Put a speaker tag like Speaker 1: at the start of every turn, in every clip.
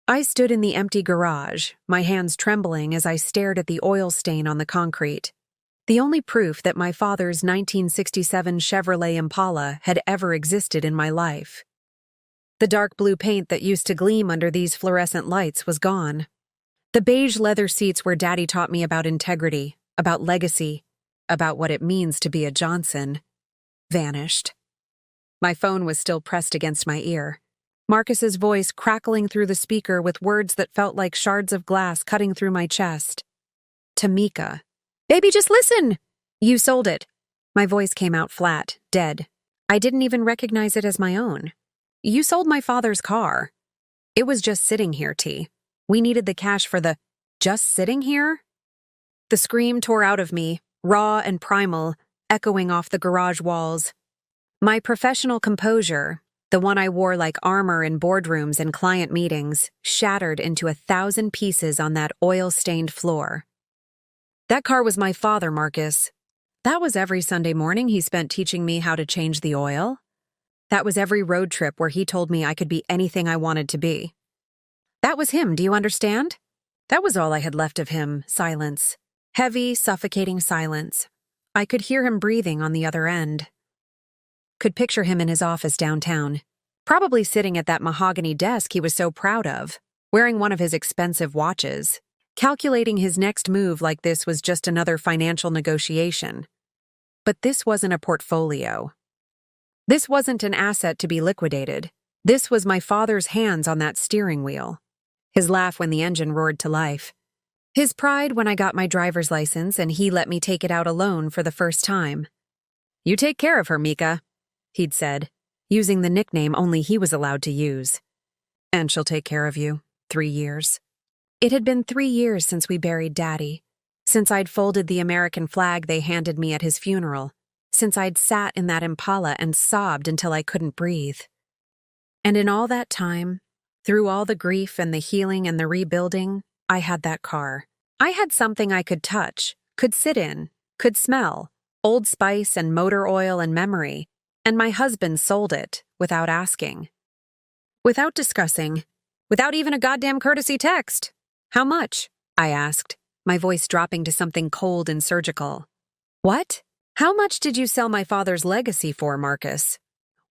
Speaker 1: I stood in the empty garage, my hands trembling as I stared at the oil stain on the concrete. The only proof that my father's 1967 Chevrolet Impala had ever existed in my life. The dark blue paint that used to gleam under these fluorescent lights was gone. The beige leather seats where Daddy taught me about integrity, about legacy, about what it means to be a Johnson, vanished. My phone was still pressed against my ear. Marcus's voice crackling through the speaker with words that felt like shards of glass cutting through my chest. Tamika. Baby, just listen! You sold it. My voice came out flat, dead. I didn't even recognize it as my own. You sold my father's car. It was just sitting here, T. We needed the cash for the just sitting here? The scream tore out of me, raw and primal, echoing off the garage walls. My professional composure, the one I wore like armor in boardrooms and client meetings, shattered into 1,000 pieces on that oil-stained floor. That car was my father, Marcus. That was every Sunday morning he spent teaching me how to change the oil. That was every road trip where he told me I could be anything I wanted to be. That was him, do you understand? That was all I had left of him, silence. Heavy, suffocating silence. I could hear him breathing on the other end. Could picture him in his office downtown, probably sitting at that mahogany desk he was so proud of, wearing one of his expensive watches, calculating his next move like this was just another financial negotiation. But this wasn't a portfolio. This wasn't an asset to be liquidated. This was my father's hands on that steering wheel. His laugh when the engine roared to life. His pride when I got my driver's license and he let me take it out alone for the first time. You take care of her, Mika, he'd said, using the nickname only he was allowed to use. And she'll take care of you. 3 years. It had been 3 years since we buried Daddy, since I'd folded the American flag they handed me at his funeral, since I'd sat in that Impala and sobbed until I couldn't breathe. And in all that time, through all the grief and the healing and the rebuilding, I had that car. I had something I could touch, could sit in, could smell, Old Spice and motor oil and memory, and my husband sold it without asking. Without discussing, without even a goddamn courtesy text. How much? I asked, my voice dropping to something cold and surgical. What? How much did you sell my father's legacy for, Marcus?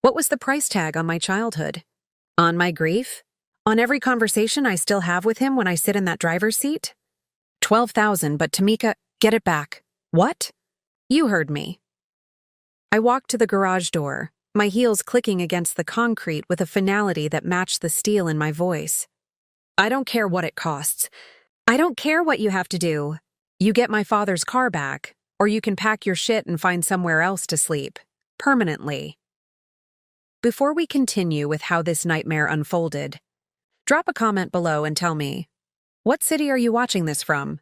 Speaker 1: What was the price tag on my childhood? On my grief? On every conversation I still have with him when I sit in that driver's seat? 12,000, but Tamika, get it back. What? You heard me. I walked to the garage door, my heels clicking against the concrete with a finality that matched the steel in my voice. I don't care what it costs. I don't care what you have to do. You get my father's car back, or you can pack your shit and find somewhere else to sleep. Permanently. Before we continue with how this nightmare unfolded, drop a comment below and tell me, what city are you watching this from?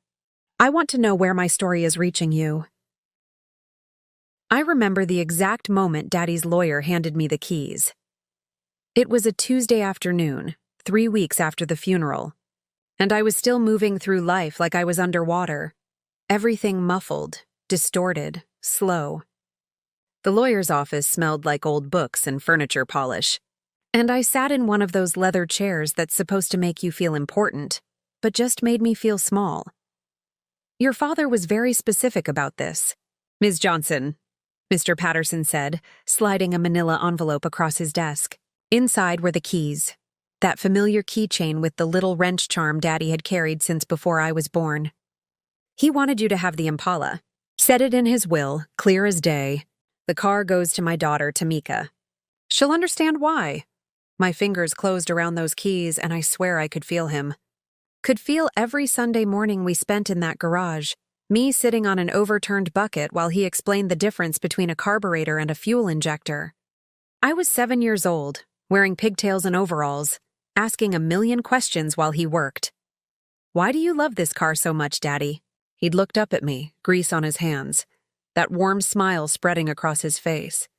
Speaker 1: I want to know where my story is reaching you. I remember the exact moment Daddy's lawyer handed me the keys. It was a Tuesday afternoon, 3 weeks after the funeral, and I was still moving through life like I was underwater, everything muffled, distorted, slow. The lawyer's office smelled like old books and furniture polish, and I sat in one of those leather chairs that's supposed to make you feel important, but just made me feel small. Your father was very specific about this. Ms. Johnson, Mr. Patterson said, sliding a manila envelope across his desk. Inside were the keys, that familiar keychain with the little wrench charm Daddy had carried since before I was born. He wanted you to have the Impala. Said it in his will, clear as day. The car goes to my daughter, Tamika. She'll understand why. My fingers closed around those keys, and I swear I could feel him. Could feel every Sunday morning we spent in that garage, me sitting on an overturned bucket while he explained the difference between a carburetor and a fuel injector. I was 7 years old, wearing pigtails and overalls, asking a million questions while he worked. Why do you love this car so much, Daddy? He'd looked up at me, grease on his hands, that warm smile spreading across his face.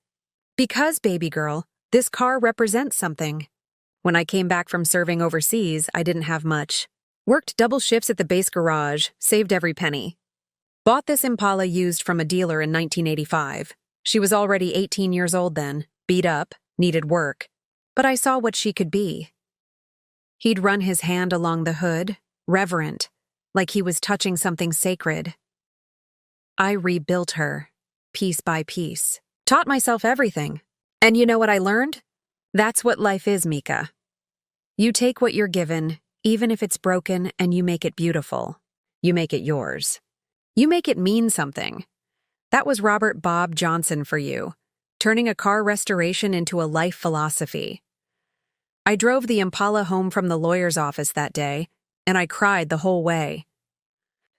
Speaker 1: Because, baby girl, this car represents something. When I came back from serving overseas, I didn't have much. Worked double shifts at the base garage, saved every penny. Bought this Impala used from a dealer in 1985. She was already 18 years old then, beat up, needed work. But I saw what she could be. He'd run his hand along the hood, reverent, like he was touching something sacred. I rebuilt her, piece by piece. Taught myself everything. And you know what I learned? That's what life is, Mika. You take what you're given, even if it's broken, and you make it beautiful. You make it yours. You make it mean something. That was Robert Bob Johnson for you, turning a car restoration into a life philosophy. I drove the Impala home from the lawyer's office that day, and I cried the whole way.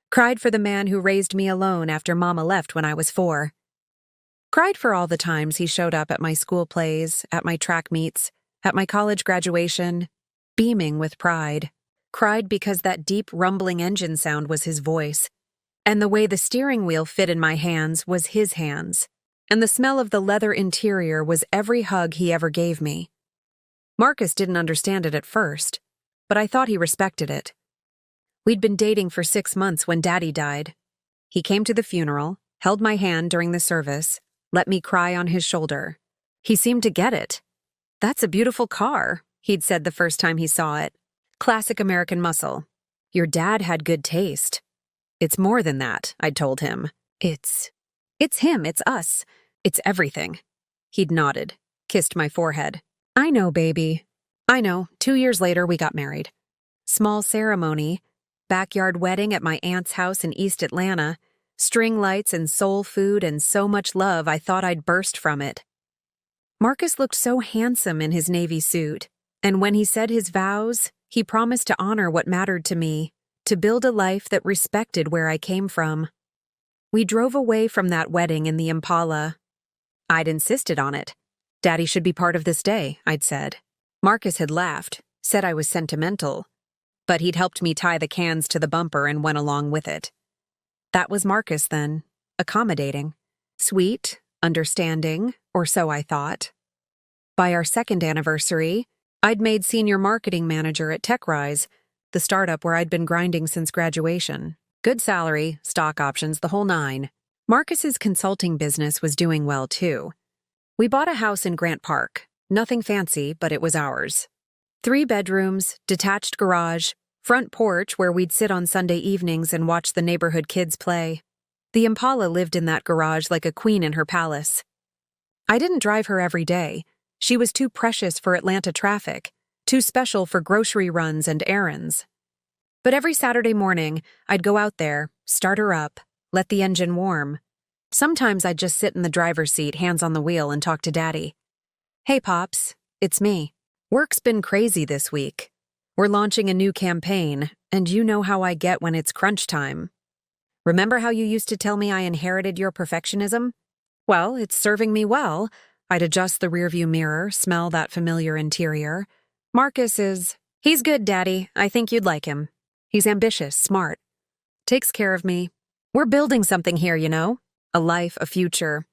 Speaker 1: Cried for the man who raised me alone after Mama left when I was 4. Cried for all the times he showed up at my school plays, at my track meets, at my college graduation, beaming with pride. Cried because that deep rumbling engine sound was his voice, and the way the steering wheel fit in my hands was his hands, and the smell of the leather interior was every hug he ever gave me. Marcus didn't understand it at first, but I thought he respected it. We'd been dating for 6 months when Daddy died. He came to the funeral, held my hand during the service, let me cry on his shoulder. He seemed to get it. "That's a beautiful car," he'd said the first time he saw it. "Classic American muscle. Your dad had good taste." "It's more than that," I'd told him. It's him, it's us, it's everything." He'd nodded, kissed my forehead. "I know, baby. I know." 2 years later, we got married. Small ceremony, backyard wedding at my aunt's house in East Atlanta, string lights and soul food and so much love I thought I'd burst from it. Marcus looked so handsome in his navy suit, and when he said his vows, he promised to honor what mattered to me, to build a life that respected where I came from. We drove away from that wedding in the Impala. I'd insisted on it. "Daddy should be part of this day," I'd said. Marcus had laughed, said I was sentimental, but he'd helped me tie the cans to the bumper and went along with it. That was Marcus then, accommodating, sweet, understanding, or so I thought. By our 2nd anniversary, I'd made senior marketing manager at TechRise, the startup where I'd been grinding since graduation. Good salary, stock options, the whole 9. Marcus's consulting business was doing well too. We bought a house in Grant Park. Nothing fancy, but it was ours. 3 bedrooms, detached garage, front porch where we'd sit on Sunday evenings and watch the neighborhood kids play. The Impala lived in that garage like a queen in her palace. I didn't drive her every day. She was too precious for Atlanta traffic, too special for grocery runs and errands. But every Saturday morning, I'd go out there, start her up, let the engine warm. Sometimes I'd just sit in the driver's seat, hands on the wheel, and talk to Daddy. "Hey, Pops, it's me. Work's been crazy this week. We're launching a new campaign, and you know how I get when it's crunch time. Remember how you used to tell me I inherited your perfectionism? Well, it's serving me well." I'd adjust the rearview mirror, smell that familiar interior. He's good, Daddy. I think you'd like him. He's ambitious, smart. Takes care of me. We're building something here, you know? A life, a future.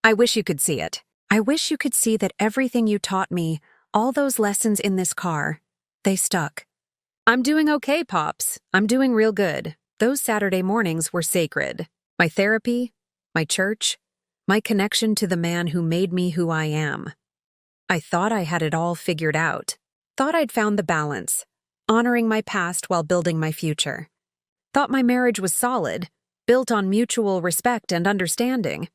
Speaker 1: I wish you could see it. I wish you could see that everything you taught me, all those lessons in this car, they stuck. I'm doing okay, Pops. I'm doing real good. Those Saturday mornings were sacred. My therapy, my church, my connection to the man who made me who I am. I thought I had it all figured out. Thought I'd found the balance, honoring my past while building my future. Thought my marriage was solid, built on mutual respect and understanding.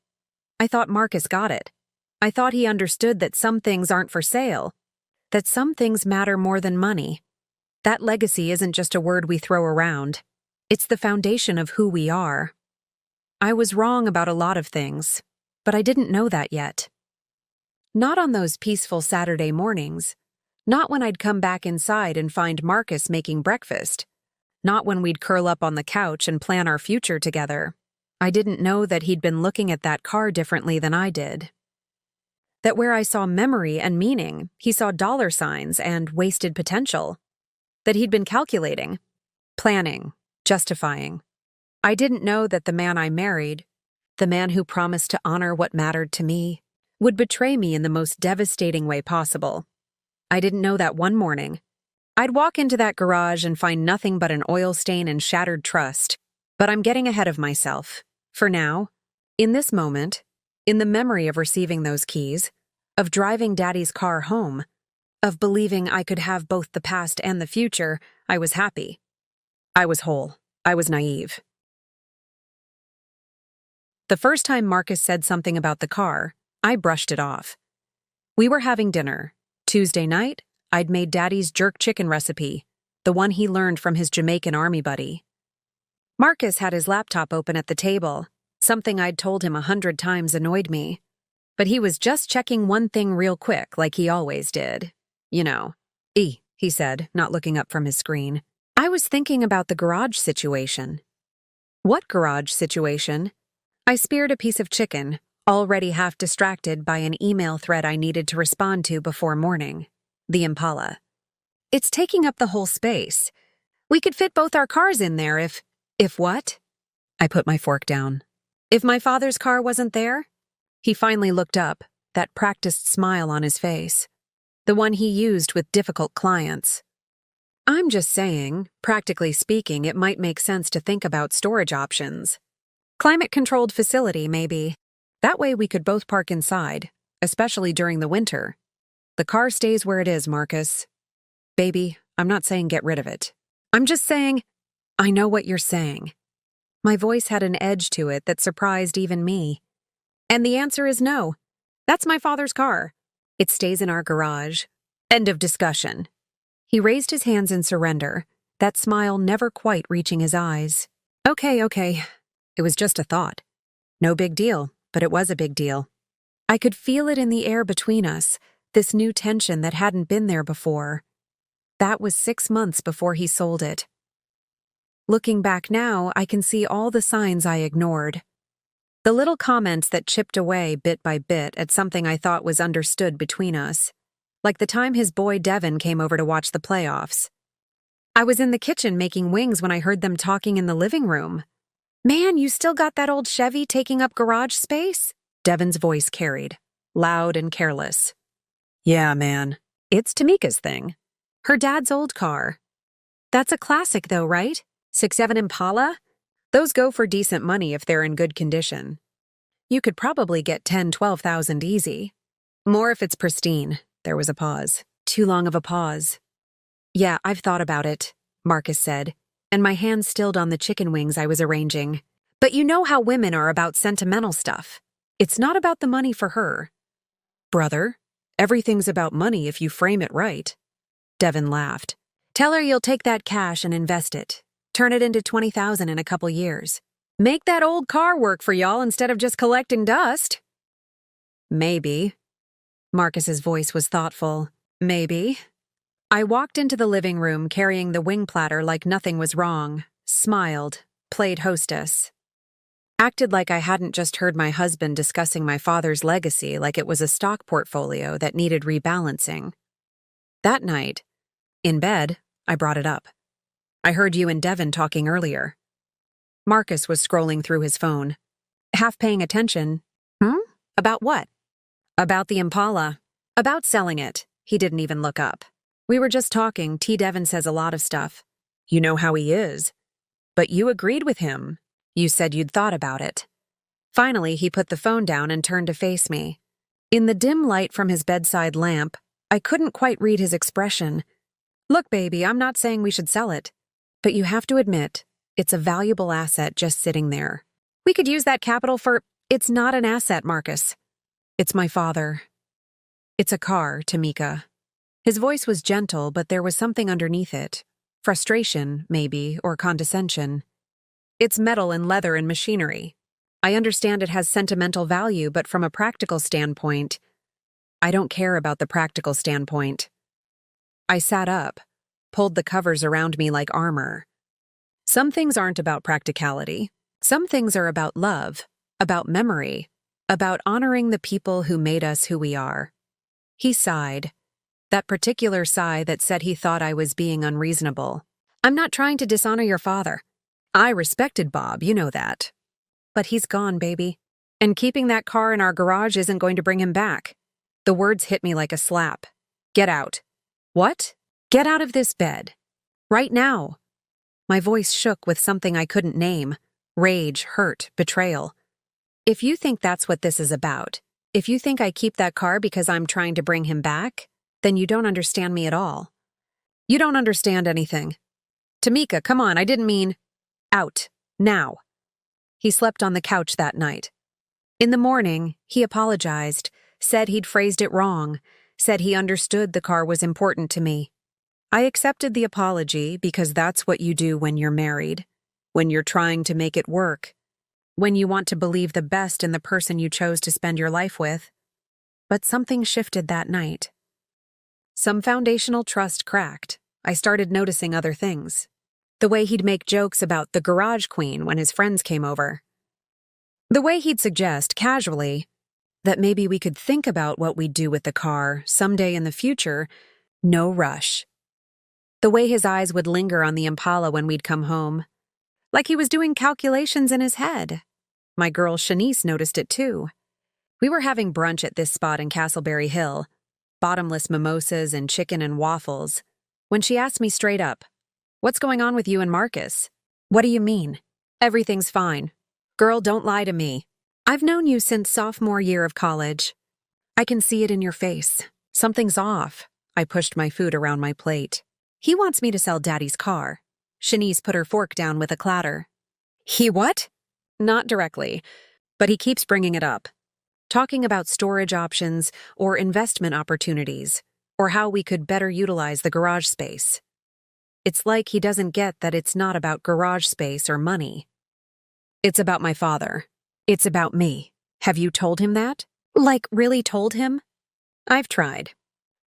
Speaker 1: I thought Marcus got it. I thought he understood that some things aren't for sale, that some things matter more than money. That legacy isn't just a word we throw around. It's the foundation of who we are. I was wrong about a lot of things, but I didn't know that yet. Not on those peaceful Saturday mornings. Not when I'd come back inside and find Marcus making breakfast. Not when we'd curl up on the couch and plan our future together. I didn't know that he'd been looking at that car differently than I did. That where I saw memory and meaning, he saw dollar signs and wasted potential. That he'd been calculating, planning, justifying. I didn't know that the man I married, the man who promised to honor what mattered to me, would betray me in the most devastating way possible. I didn't know that one morning. I'd walk into that garage and find nothing but an oil stain and shattered trust. But I'm getting ahead of myself. For now, in this moment, in the memory of receiving those keys, of driving Daddy's car home, of believing I could have both the past and the future, I was happy. I was whole. I was naive. The first time Marcus said something about the car, I brushed it off. We were having dinner. Tuesday night, I'd made Daddy's jerk chicken recipe, the one he learned from his Jamaican army buddy. Marcus had his laptop open at the table. Something I'd told him 100 times annoyed me. But he was just checking one thing real quick, like he always did. You know. He said, not looking up from his screen. I was thinking about the garage situation. What garage situation? I speared a piece of chicken, already half distracted by an email thread I needed to respond to before morning. The Impala. It's taking up the whole space. We could fit both our cars in there if what? I put my fork down. If my father's car wasn't there? He finally looked up, that practiced smile on his face. The one he used with difficult clients. I'm just saying, practically speaking, it might make sense to think about storage options. Climate-controlled facility, maybe. That way we could both park inside, especially during the winter. The car stays where it is, Marcus. Baby, I'm not saying get rid of it. I'm just saying, I know what you're saying. My voice had an edge to it that surprised even me. And the answer is no. That's my father's car. It stays in our garage. End of discussion. He raised his hands in surrender, that smile never quite reaching his eyes. Okay. It was just a thought. No big deal, but it was a big deal. I could feel it in the air between us, this new tension that hadn't been there before. That was 6 months before he sold it. Looking back now, I can see all the signs I ignored. The little comments that chipped away bit by bit at something I thought was understood between us. Like the time his boy Devin came over to watch the playoffs. I was in the kitchen making wings when I heard them talking in the living room. Man, you still got that old Chevy taking up garage space? Devin's voice carried, loud and careless. Yeah, man. It's Tamika's thing. Her dad's old car. That's a classic though, right? 6'7" Impala? Those go for decent money if they're in good condition. You could probably get 10,000-12,000 easy. More if it's pristine. There was a pause. Too long of a pause. Yeah, I've thought about it, Marcus said, and my hands stilled on the chicken wings I was arranging. But you know how women are about sentimental stuff. It's not about the money for her. Brother, everything's about money if you frame it right. Devin laughed. Tell her you'll take that cash and invest it. Turn it into 20,000 in a couple years. Make that old car work for y'all instead of just collecting dust. Maybe. Marcus's voice was thoughtful. Maybe. I walked into the living room carrying the wing platter like nothing was wrong, smiled, played hostess. Acted like I hadn't just heard my husband discussing my father's legacy like it was a stock portfolio that needed rebalancing. That night, in bed, I brought it up. I heard you and Devin talking earlier. Marcus was scrolling through his phone, half paying attention. About what? About the Impala. About selling it. He didn't even look up. We were just talking. Devin says a lot of stuff. You know how he is. But you agreed with him. You said you'd thought about it. Finally, he put the phone down and turned to face me. In the dim light from his bedside lamp, I couldn't quite read his expression. Look, baby, I'm not saying we should sell it. But you have to admit, it's a valuable asset just sitting there. We could use that capital for... It's not an asset, Marcus. It's my father. It's a car, Tamika. His voice was gentle, but there was something underneath it. Frustration, maybe, or condescension. It's metal and leather and machinery. I understand it has sentimental value, but from a practical standpoint, I don't care about the practical standpoint. I sat up, pulled the covers around me like armor. Some things aren't about practicality. Some things are about love, about memory, about honoring the people who made us who we are. He sighed. That particular sigh that said he thought I was being unreasonable. I'm not trying to dishonor your father. I respected Bob, you know that. But he's gone, baby. And keeping that car in our garage isn't going to bring him back. The words hit me like a slap. Get out. What? Get out of this bed. Right now. My voice shook with something I couldn't name. Rage, hurt, betrayal. If you think that's what this is about, if you think I keep that car because I'm trying to bring him back, Then you don't understand me at all. You don't understand anything. Tamika, come on, I didn't mean… Out. Now. He slept on the couch that night. In the morning, he apologized, said he'd phrased it wrong, said he understood the car was important to me. I accepted the apology because that's what you do when you're married, when you're trying to make it work, when you want to believe the best in the person you chose to spend your life with. But something shifted that night. Some foundational trust cracked. I started noticing other things. The way he'd make jokes about the garage queen when his friends came over. The way he'd suggest, casually, that maybe we could think about what we'd do with the car someday in the future, no rush. The way his eyes would linger on the Impala when we'd come home, like he was doing calculations in his head. My girl Shanice noticed it too. We were having brunch at this spot in Castleberry Hill, bottomless mimosas and chicken and waffles, when she asked me straight up, "What's going on with you and Marcus?" "What do you mean?" "Everything's fine. Girl, don't lie to me. I've known you since sophomore year of college. I can see it in your face. Something's off." I pushed my food around my plate. "He wants me to sell Daddy's car." Shanice put her fork down with a clatter. "He what?" "Not directly, but he keeps bringing it up. Talking about storage options or investment opportunities, or how we could better utilize the garage space. It's like he doesn't get that it's not about garage space or money. It's about my father. It's about me. Have you told him that?" "Like, really told him?" "I've tried.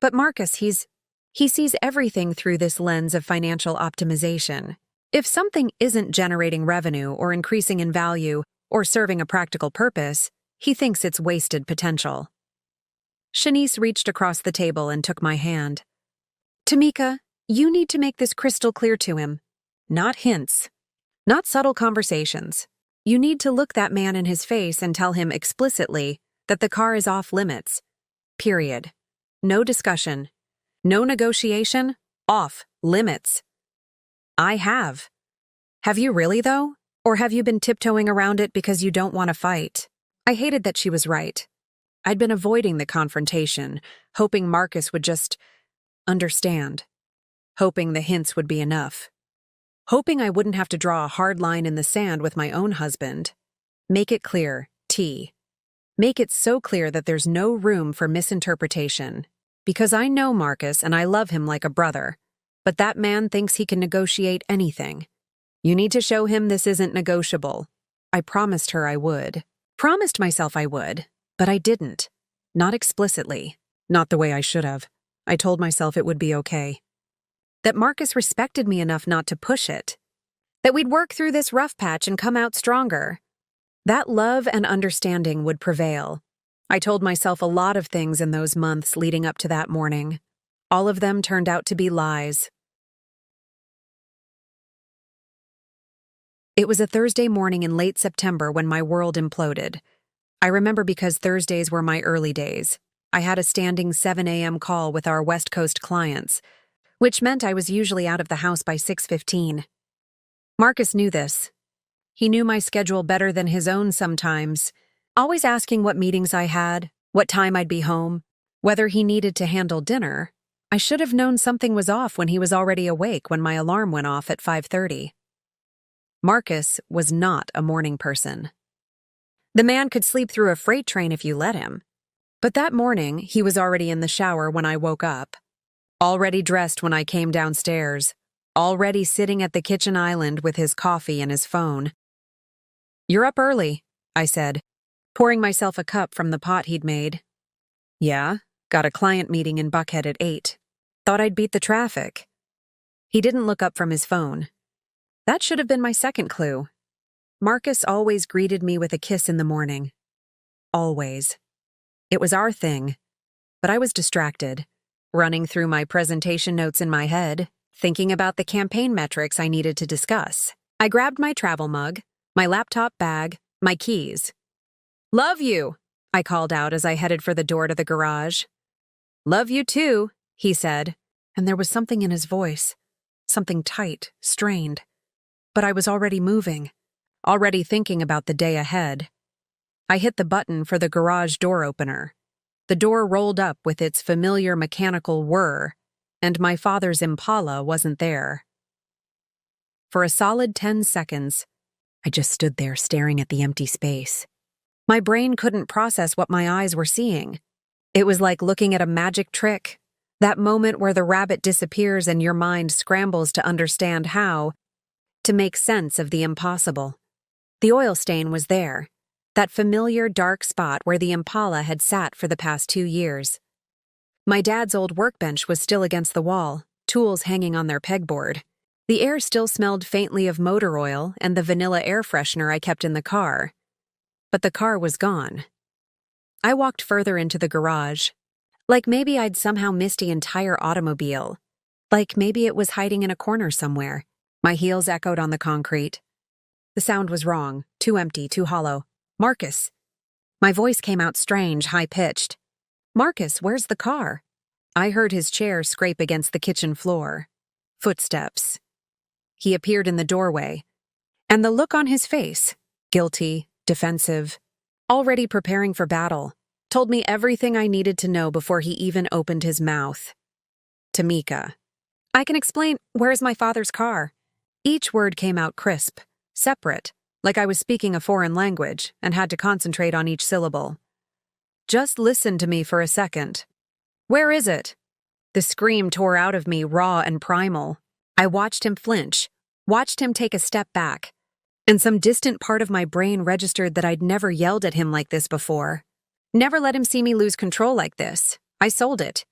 Speaker 1: But Marcus, he sees everything through this lens of financial optimization. If something isn't generating revenue or increasing in value or serving a practical purpose, he thinks it's wasted potential." Shanice reached across the table and took my hand. "Tamika, you need to make this crystal clear to him. Not hints. Not subtle conversations. You need to look that man in his face and tell him explicitly that the car is off limits. Period. No discussion. No negotiation. Off limits." "I have." "Have you really, though? Or have you been tiptoeing around it because you don't want to fight?" I hated that she was right. I'd been avoiding the confrontation, hoping Marcus would just understand. Hoping the hints would be enough. Hoping I wouldn't have to draw a hard line in the sand with my own husband. Make it clear, T. Make it so clear that there's no room for misinterpretation. Because I know Marcus and I love him like a brother. But that man thinks he can negotiate anything. You need to show him this isn't negotiable. I promised her I would. Promised myself I would, but I didn't. Not explicitly. Not the way I should have. I told myself it would be okay. That Marcus respected me enough not to push it. That we'd work through this rough patch and come out stronger. That love and understanding would prevail. I told myself a lot of things in those months leading up to that morning. All of them turned out to be lies. It was a Thursday morning in late September when my world imploded. I remember because Thursdays were my early days. I had a standing 7 a.m. call with our West Coast clients, which meant I was usually out of the house by 6:15. Marcus knew this. He knew my schedule better than his own sometimes, always asking what meetings I had, what time I'd be home, whether he needed to handle dinner. I should have known something was off when he was already awake when my alarm went off at 5:30. Marcus was not a morning person. The man could sleep through a freight train if you let him. But that morning, he was already in the shower when I woke up. Already dressed when I came downstairs, already sitting at the kitchen island with his coffee and his phone. "You're up early," I said, pouring myself a cup from the pot he'd made. "Yeah, got a client meeting in Buckhead at 8. Thought I'd beat the traffic." He didn't look up from his phone. That should have been my second clue. Marcus always greeted me with a kiss in the morning. Always. It was our thing, but I was distracted. Running through my presentation notes in my head, thinking about the campaign metrics I needed to discuss. I grabbed my travel mug, my laptop bag, my keys. "Love you," I called out as I headed for the door to the garage. "Love you too," he said, and there was something in his voice, something tight, strained. But I was already moving, already thinking about the day ahead. I hit the button for the garage door opener. The door rolled up with its familiar mechanical whir, and my father's Impala wasn't there. For a solid 10 seconds, I just stood there staring at the empty space. My brain couldn't process what my eyes were seeing. It was like looking at a magic trick, that moment where the rabbit disappears and your mind scrambles to understand how to make sense of the impossible. The oil stain was there, that familiar dark spot where the Impala had sat for the past 2 years. My dad's old workbench was still against the wall, tools hanging on their pegboard. The air still smelled faintly of motor oil and the vanilla air freshener I kept in the car. But the car was gone. I walked further into the garage, like maybe I'd somehow missed the entire automobile, like maybe it was hiding in a corner somewhere. My heels echoed on the concrete. The sound was wrong, too empty, too hollow. Marcus. My voice came out strange, high-pitched. Marcus, where's the car? I heard his chair scrape against the kitchen floor. Footsteps. He appeared in the doorway, and the look on his face, guilty, defensive, already preparing for battle, told me everything I needed to know before he even opened his mouth. Tamika. I can explain, where's my father's car? Each word came out crisp, separate, like I was speaking a foreign language and had to concentrate on each syllable. Just listen to me for a second. Where is it? The scream tore out of me, raw and primal. I watched him flinch, watched him take a step back, and some distant part of my brain registered that I'd never yelled at him like this before. Never let him see me lose control like this. I sold it.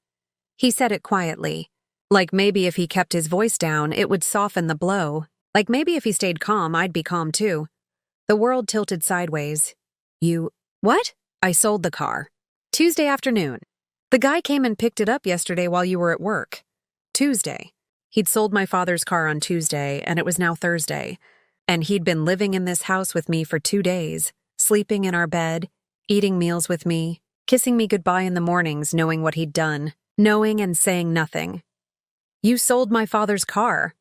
Speaker 1: He said it quietly, like maybe if he kept his voice down, it would soften the blow. Like maybe if he stayed calm, I'd be calm too. The world tilted sideways. What? I sold the car. Tuesday afternoon. The guy came and picked it up yesterday while you were at work. Tuesday. He'd sold my father's car on Tuesday, and it was now Thursday. And he'd been living in this house with me for 2 days, sleeping in our bed, eating meals with me, kissing me goodbye in the mornings, knowing what he'd done, knowing and saying nothing. You sold my father's car.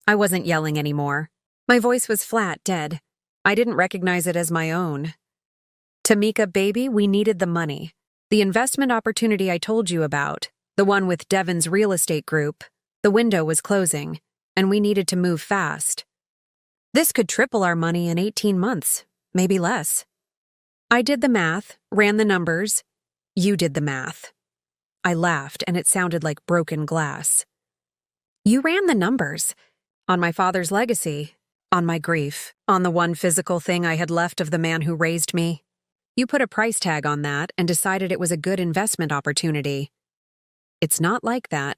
Speaker 1: I wasn't yelling anymore. My voice was flat, dead. I didn't recognize it as my own. Tamika, baby, we needed the money. The investment opportunity I told you about, the one with Devon's real estate group, the window was closing, and we needed to move fast. This could triple our money in 18 months, maybe less. I did the math, ran the numbers. You did the math. I laughed, and it sounded like broken glass. You ran the numbers. On my father's legacy, on my grief, on the one physical thing I had left of the man who raised me. You put a price tag on that and decided it was a good investment opportunity. It's not like that.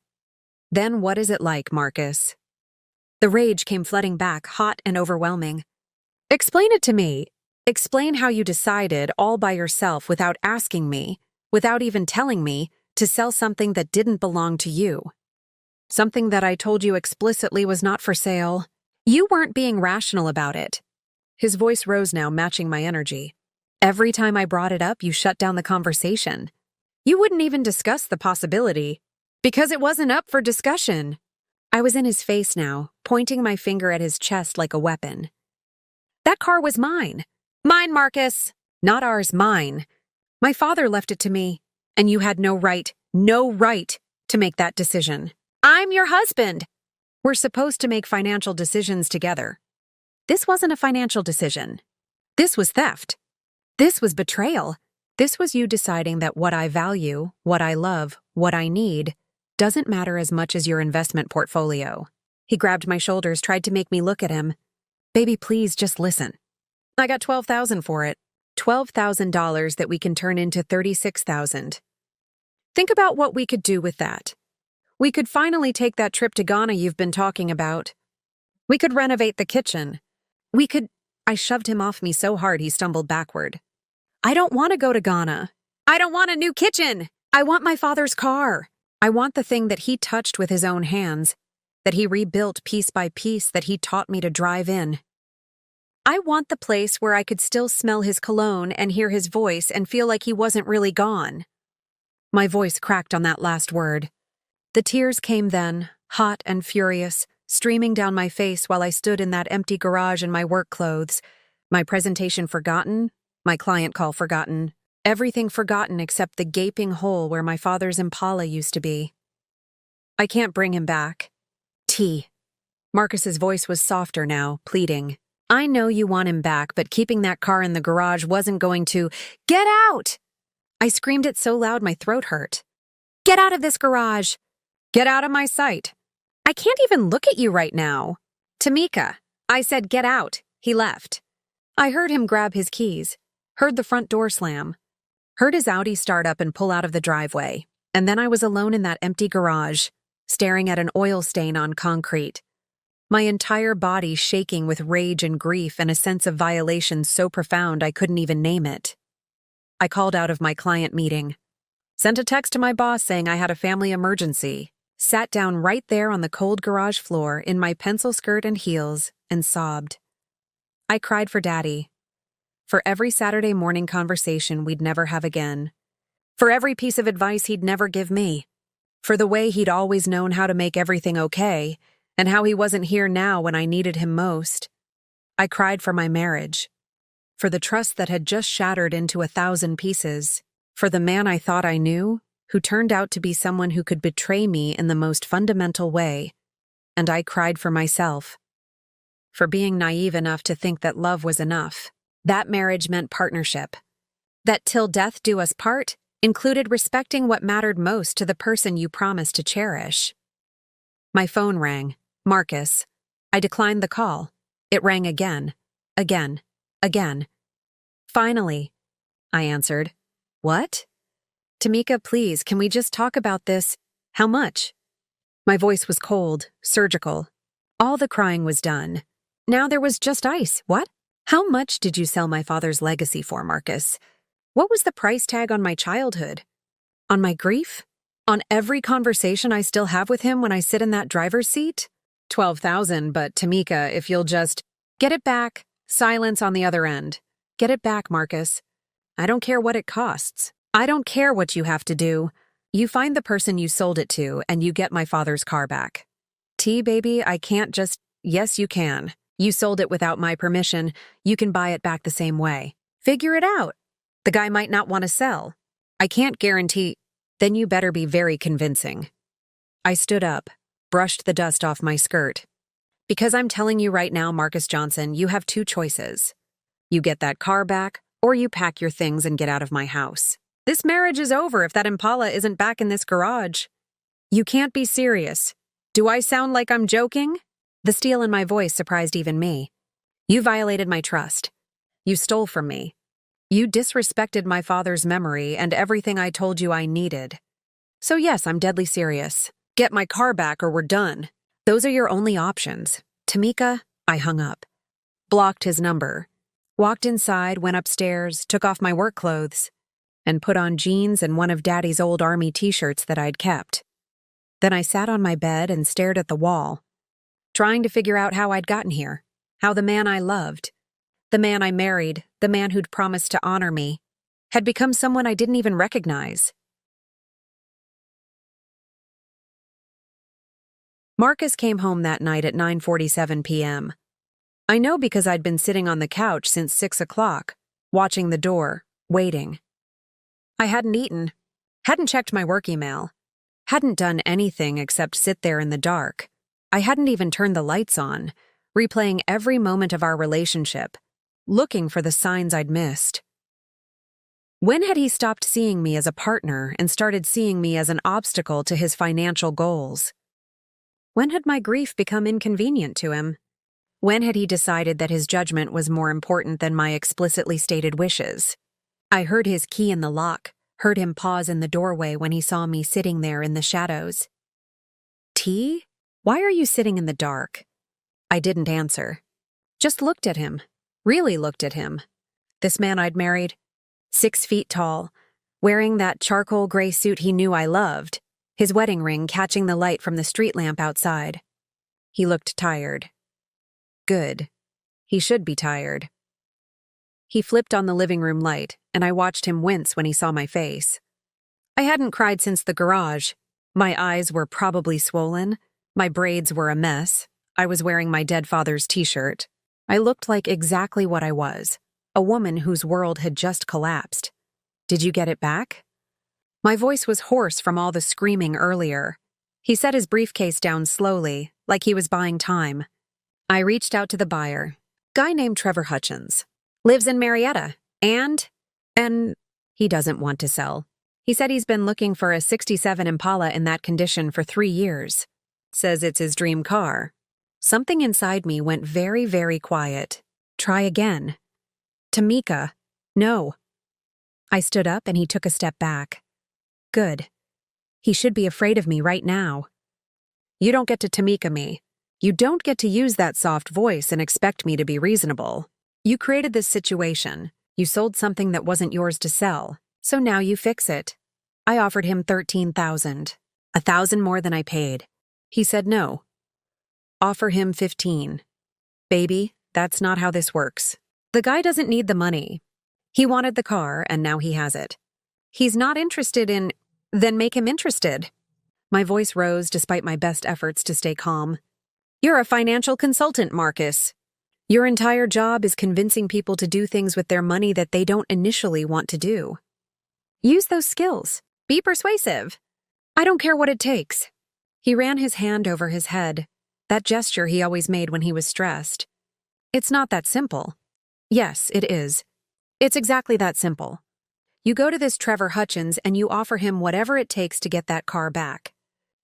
Speaker 1: Then what is it like, Marcus? The rage came flooding back, hot and overwhelming. Explain it to me. Explain how you decided, all by yourself, without asking me, without even telling me, to sell something that didn't belong to you. Something that I told you explicitly was not for sale. You weren't being rational about it. His voice rose now, matching my energy. Every time I brought it up, you shut down the conversation. You wouldn't even discuss the possibility, because it wasn't up for discussion. I was in his face now, pointing my finger at his chest like a weapon. That car was mine. Mine, Marcus. Not ours, mine. My father left it to me, and you had no right to make that decision. I'm your husband. We're supposed to make financial decisions together. This wasn't a financial decision. This was theft. This was betrayal. This was you deciding that what I value, what I love, what I need, doesn't matter as much as your investment portfolio. He grabbed my shoulders, tried to make me look at him. Baby, please just listen. I got $12,000 for it. $12,000 that we can turn into $36,000. Think about what we could do with that. We could finally take that trip to Ghana you've been talking about. We could renovate the kitchen. I shoved him off me so hard he stumbled backward. I don't want to go to Ghana. I don't want a new kitchen. I want my father's car. I want the thing that he touched with his own hands, that he rebuilt piece by piece, that he taught me to drive in. I want the place where I could still smell his cologne and hear his voice and feel like he wasn't really gone. My voice cracked on that last word. The tears came then, hot and furious, streaming down my face while I stood in that empty garage in my work clothes, my presentation forgotten, my client call forgotten, Everything forgotten except the gaping hole where my father's Impala used to be. I can't bring him back. T. Marcus's voice was softer now, pleading. I know you want him back, but keeping that car in the garage wasn't going to— Get out! I screamed it so loud my throat hurt. Get out of this garage! Get out of my sight! I can't even look at you right now. Tamika, I said get out. He left. I heard him grab his keys, heard the front door slam, heard his Audi start up and pull out of the driveway, and then I was alone in that empty garage, staring at an oil stain on concrete. My entire body shaking with rage and grief and a sense of violation so profound I couldn't even name it. I called out of my client meeting, sent a text to my boss saying I had a family emergency, sat down right there on the cold garage floor in my pencil skirt and heels, and sobbed. I cried for Daddy, for every Saturday morning conversation we'd never have again, for every piece of advice he'd never give me, for the way he'd always known how to make everything okay, and how he wasn't here now when I needed him most. I cried for my marriage, for the trust that had just shattered into 1,000 pieces, for the man I thought I knew, who turned out to be someone who could betray me in the most fundamental way, and I cried for myself, for being naive enough to think that love was enough. That marriage meant partnership. That till death do us part included respecting what mattered most to the person you promised to cherish. My phone rang. Marcus. I declined the call. It rang again. Again. Finally, I answered. What? Tamika, please, can we just talk about this? How much? My voice was cold, surgical. All the crying was done. Now there was just ice. What? How much did you sell my father's legacy for, Marcus? What was the price tag on my childhood? On my grief? On every conversation I still have with him when I sit in that driver's seat? 12,000, but Tamika, if you'll just— Get it back. Silence on the other end. Get it back, Marcus. I don't care what it costs. I don't care what you have to do. You find the person you sold it to, and you get my father's car back. T, baby, I can't just— Yes, you can. You sold it without my permission. You can buy it back the same way. Figure it out. The guy might not want to sell. I can't guarantee— Then you better be very convincing. I stood up, brushed the dust off my skirt. Because I'm telling you right now, Marcus Johnson, you have two choices. You get that car back, or you pack your things and get out of my house. This marriage is over if that Impala isn't back in this garage. You can't be serious. Do I sound like I'm joking? The steel in my voice surprised even me. You violated my trust. You stole from me. You disrespected my father's memory and everything I told you I needed. So yes, I'm deadly serious. Get my car back or we're done. Those are your only options. Tamika, I hung up. Blocked his number. Walked inside, went upstairs, took off my work clothes, and put on jeans and one of Daddy's old army t-shirts that I'd kept. Then I sat on my bed and stared at the wall, trying to figure out how I'd gotten here, how the man I loved, the man I married, the man who'd promised to honor me, had become someone I didn't even recognize. Marcus came home that night at 9:47 p.m. I know because I'd been sitting on the couch since 6 o'clock, watching the door, waiting. I hadn't eaten, hadn't checked my work email, hadn't done anything except sit there in the dark. I hadn't even turned the lights on, replaying every moment of our relationship, looking for the signs I'd missed. When had he stopped seeing me as a partner and started seeing me as an obstacle to his financial goals? When had my grief become inconvenient to him? When had he decided that his judgment was more important than my explicitly stated wishes? I heard his key in the lock, heard him pause in the doorway when he saw me sitting there in the shadows. T? Why are you sitting in the dark? I didn't answer. Just looked at him. Really looked at him. This man I'd married, 6 feet tall, wearing that charcoal gray suit he knew I loved, his wedding ring catching the light from the street lamp outside. He looked tired. Good. He should be tired. He flipped on the living room light, and I watched him wince when he saw my face. I hadn't cried since the garage. My eyes were probably swollen. My braids were a mess. I was wearing my dead father's t-shirt. I looked like exactly what I was, a woman whose world had just collapsed. Did you get it back? My voice was hoarse from all the screaming earlier. He set his briefcase down slowly, like he was buying time. I reached out to the buyer. Guy named Trevor Hutchins. Lives in Marietta. And he doesn't want to sell. He said he's been looking for a '67 Impala in that condition for 3 years. Says it's his dream car. Something inside me went very, very quiet. Try again. Tamika. No. I stood up and he took a step back. Good. He should be afraid of me right now. You don't get to Tamika me. You don't get to use that soft voice and expect me to be reasonable. You created this situation. You sold something that wasn't yours to sell. So now you fix it. I offered him $13,000. $1,000 more than I paid. He said no. Offer him $15,000. Baby, that's not how this works. The guy doesn't need the money. He wanted the car, and now he has it. He's not interested in... Then make him interested. My voice rose despite my best efforts to stay calm. You're a financial consultant, Marcus. Your entire job is convincing people to do things with their money that they don't initially want to do. Use those skills. Be persuasive. I don't care what it takes. He ran his hand over his head, that gesture he always made when he was stressed. It's not that simple. Yes, it is. It's exactly that simple. You go to this Trevor Hutchins and you offer him whatever it takes to get that car back.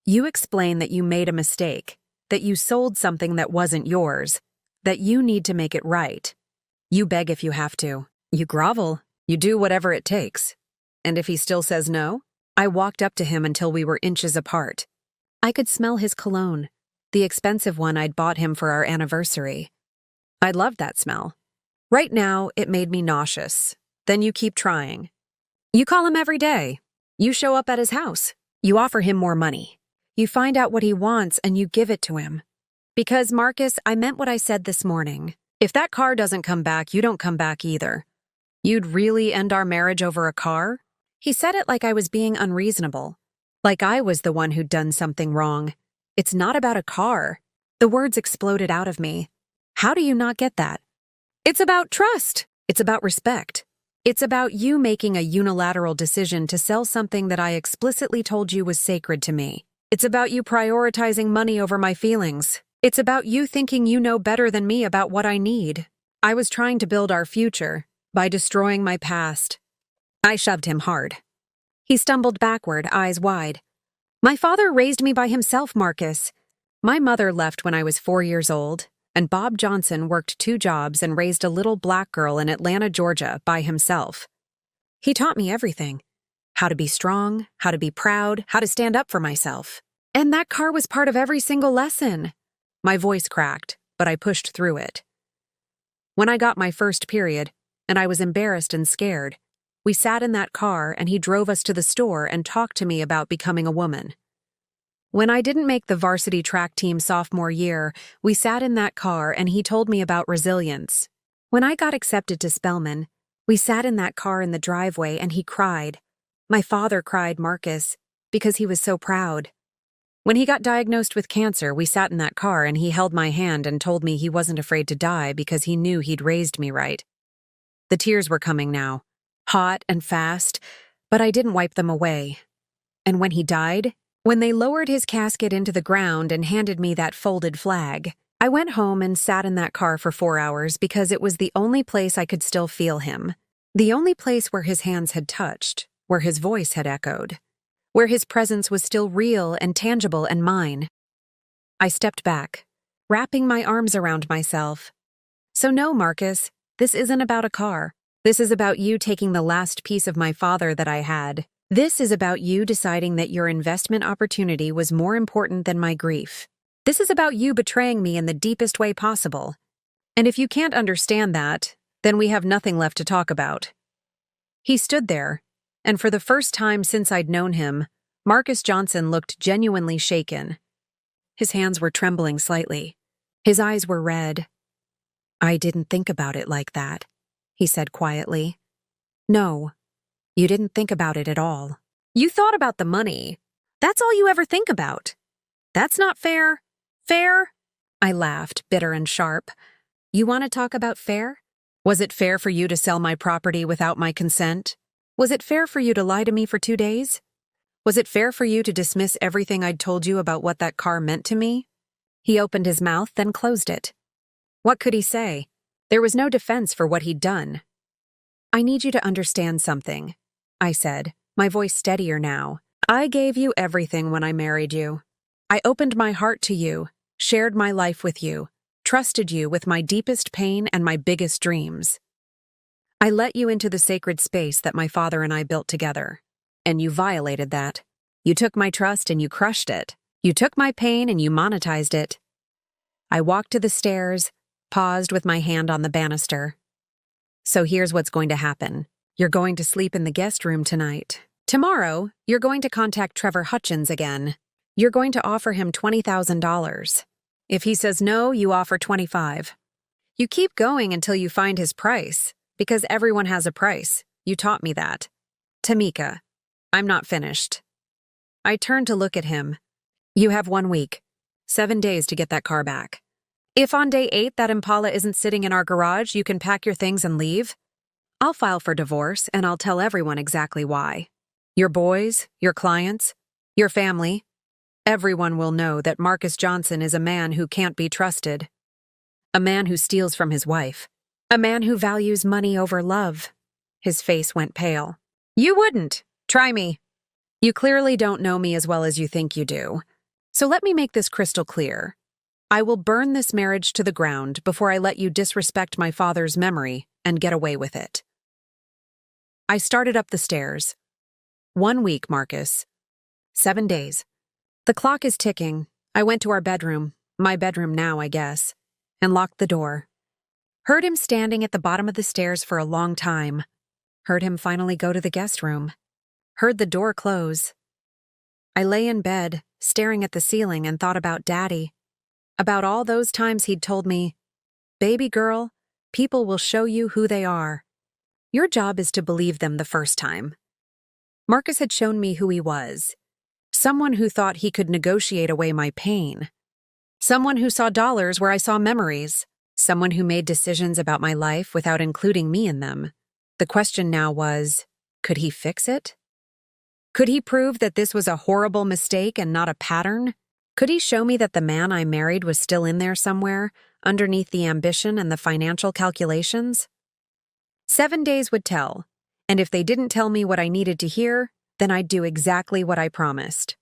Speaker 1: You explain that you made a mistake, that you sold something that wasn't yours, that you need to make it right. You beg if you have to. You grovel. You do whatever it takes. And if he still says no, I walked up to him until we were inches apart. I could smell his cologne, the expensive one I'd bought him for our anniversary. I loved that smell. Right now, it made me nauseous. Then you keep trying. You call him every day. You show up at his house. You offer him more money. You find out what he wants and you give it to him. Because, Marcus, I meant what I said this morning. If that car doesn't come back, you don't come back either. You'd really end our marriage over a car? He said it like I was being unreasonable. Like I was the one who'd done something wrong. It's not about a car. The words exploded out of me. How do you not get that? It's about trust. It's about respect. It's about you making a unilateral decision to sell something that I explicitly told you was sacred to me. It's about you prioritizing money over my feelings. It's about you thinking you know better than me about what I need. I was trying to build our future by destroying my past. I shoved him hard. He stumbled backward, eyes wide. My father raised me by himself, Marcus. My mother left when I was 4 years old, and Bob Johnson worked 2 jobs and raised a little black girl in Atlanta, Georgia, by himself. He taught me everything. How to be strong, how to be proud, how to stand up for myself. And that car was part of every single lesson. My voice cracked, but I pushed through it. When I got my first period, and I was embarrassed and scared, we sat in that car and he drove us to the store and talked to me about becoming a woman. When I didn't make the varsity track team sophomore year, we sat in that car and he told me about resilience. When I got accepted to Spelman, we sat in that car in the driveway and he cried. My father cried, Marcus, because he was so proud. When he got diagnosed with cancer, we sat in that car and he held my hand and told me he wasn't afraid to die because he knew he'd raised me right. The tears were coming now, hot and fast, but I didn't wipe them away. And when he died, when they lowered his casket into the ground and handed me that folded flag, I went home and sat in that car for 4 hours because it was the only place I could still feel him. The only place where his hands had touched, where his voice had echoed, where his presence was still real and tangible and mine. I stepped back, wrapping my arms around myself. So no, Marcus, this isn't about a car. This is about you taking the last piece of my father that I had. This is about you deciding that your investment opportunity was more important than my grief. This is about you betraying me in the deepest way possible. And if you can't understand that, then we have nothing left to talk about. He stood there, and for the first time since I'd known him, Marcus Johnson looked genuinely shaken. His hands were trembling slightly. His eyes were red. I didn't think about it like that, he said quietly. No, you didn't think about it at all. You thought about the money. That's all you ever think about. That's not fair. Fair? I laughed, bitter and sharp. You want to talk about fair? Was it fair for you to sell my property without my consent? Was it fair for you to lie to me for 2 days? Was it fair for you to dismiss everything I'd told you about what that car meant to me? He opened his mouth, then closed it. What could he say? There was no defense for what he'd done. I need you to understand something, I said, my voice steadier now. I gave you everything when I married you. I opened my heart to you, shared my life with you, trusted you with my deepest pain and my biggest dreams. I let you into the sacred space that my father and I built together, and you violated that. You took my trust and you crushed it. You took my pain and you monetized it. I walked to the stairs, paused with my hand on the banister. So here's what's going to happen. You're going to sleep in the guest room tonight. Tomorrow, you're going to contact Trevor Hutchins again. You're going to offer him $20,000. If he says no, you offer $25,000. You keep going until you find his price, because everyone has a price. You taught me that. Tamika, I'm not finished. I turned to look at him. You have 1 week, 7 days to get that car back. If on day 8 that Impala isn't sitting in our garage, you can pack your things and leave. I'll file for divorce, and I'll tell everyone exactly why. Your boys, your clients, your family. Everyone will know that Marcus Johnson is a man who can't be trusted. A man who steals from his wife. A man who values money over love. His face went pale. You wouldn't. Try me. You clearly don't know me as well as you think you do. So let me make this crystal clear. I will burn this marriage to the ground before I let you disrespect my father's memory and get away with it. I started up the stairs. 1 week, Marcus. 7 days. The clock is ticking. I went to our bedroom, my bedroom now, I guess, and locked the door. Heard him standing at the bottom of the stairs for a long time. Heard him finally go to the guest room. Heard the door close. I lay in bed, staring at the ceiling, and thought about Daddy. About all those times he'd told me, "Baby girl, people will show you who they are. Your job is to believe them the first time." Marcus had shown me who he was. Someone who thought he could negotiate away my pain. Someone who saw dollars where I saw memories. Someone who made decisions about my life without including me in them. The question now was, could he fix it? Could he prove that this was a horrible mistake and not a pattern? Could he show me that the man I married was still in there somewhere, underneath the ambition and the financial calculations? 7 days would tell, and if they didn't tell me what I needed to hear, then I'd do exactly what I promised.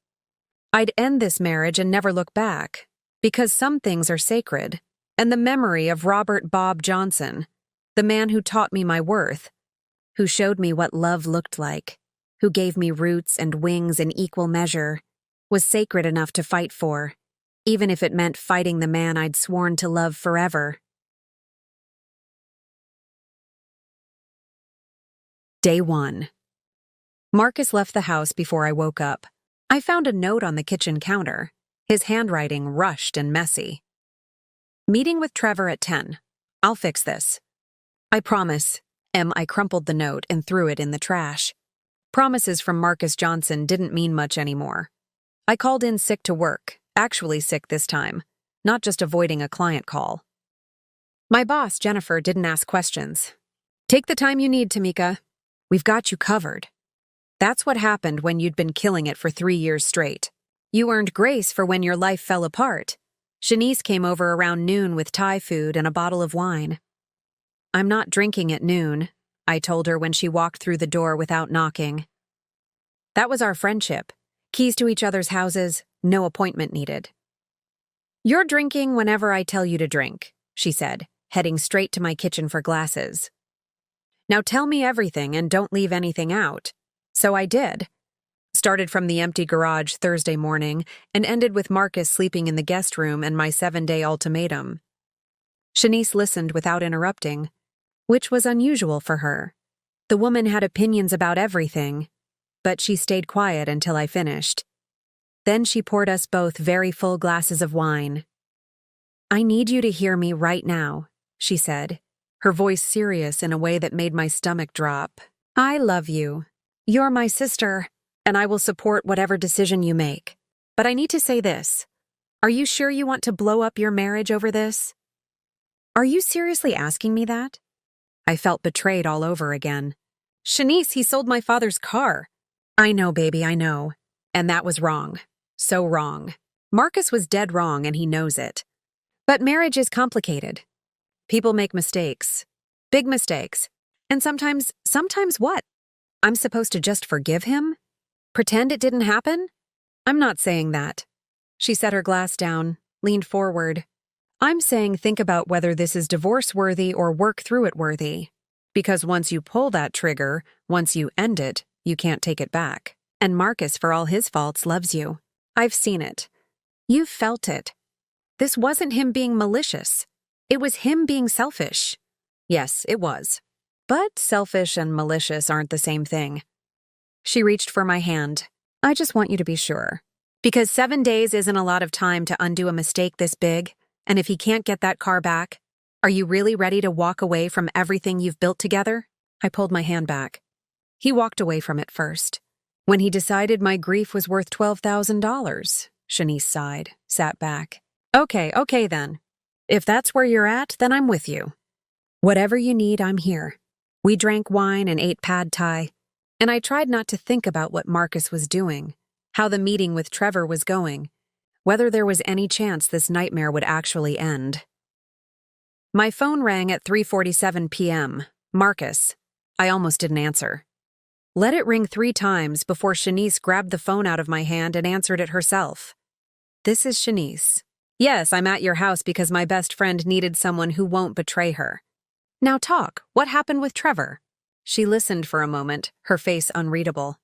Speaker 1: I'd end this marriage and never look back, because some things are sacred, and the memory of Robert Bob Johnson, the man who taught me my worth, who showed me what love looked like, who gave me roots and wings in equal measure, was sacred enough to fight for, even if it meant fighting the man I'd sworn to love forever. Day 1. Marcus left the house before I woke up. I found a note on the kitchen counter, his handwriting rushed and messy. Meeting with Trevor at 10. I'll fix this. I promise. I crumpled the note and threw it in the trash. Promises from Marcus Johnson didn't mean much anymore. I called in sick to work, actually sick this time, not just avoiding a client call. My boss, Jennifer, didn't ask questions. Take the time you need, Tamika. We've got you covered. That's what happened when you'd been killing it for 3 years straight. You earned grace for when your life fell apart. Shanice came over around noon with Thai food and a bottle of wine. I'm not drinking at noon, I told her when she walked through the door without knocking. That was our friendship. Keys to each other's houses, no appointment needed. You're drinking whenever I tell you to drink, she said, heading straight to my kitchen for glasses. Now tell me everything and don't leave anything out. So I did. Started from the empty garage Thursday morning and ended with Marcus sleeping in the guest room and my 7-day ultimatum. Shanice listened without interrupting, which was unusual for her. The woman had opinions about everything, but she stayed quiet until I finished. Then she poured us both very full glasses of wine. I need you to hear me right now, she said, her voice serious in a way that made my stomach drop. I love you. You're my sister, and I will support whatever decision you make. But I need to say this. Are you sure you want to blow up your marriage over this? Are you seriously asking me that? I felt betrayed all over again. Shanice, he sold my father's car. I know, baby, I know. And that was wrong. So wrong. Marcus was dead wrong and he knows it. But marriage is complicated. People make mistakes. Big mistakes. And sometimes what? I'm supposed to just forgive him? Pretend it didn't happen? I'm not saying that. She set her glass down, leaned forward. I'm saying think about whether this is divorce-worthy or work-through-it-worthy. Because once you pull that trigger, once you end it, you can't take it back. And Marcus, for all his faults, loves you. I've seen it. You've felt it. This wasn't him being malicious. It was him being selfish. Yes, it was. But selfish and malicious aren't the same thing. She reached for my hand. I just want you to be sure. Because 7 days isn't a lot of time to undo a mistake this big, and if he can't get that car back, are you really ready to walk away from everything you've built together? I pulled my hand back. He walked away from it first. When he decided my grief was worth $12,000, Shanice sighed, sat back. Okay then. If that's where you're at, then I'm with you. Whatever you need, I'm here. We drank wine and ate pad thai, and I tried not to think about what Marcus was doing, how the meeting with Trevor was going, whether there was any chance this nightmare would actually end. My phone rang at 3:47 p.m. Marcus. I almost didn't answer. Let it ring 3 times before Shanice grabbed the phone out of my hand and answered it herself. This is Shanice. Yes, I'm at your house because my best friend needed someone who won't betray her. Now talk. What happened with Trevor? She listened for a moment, her face unreadable.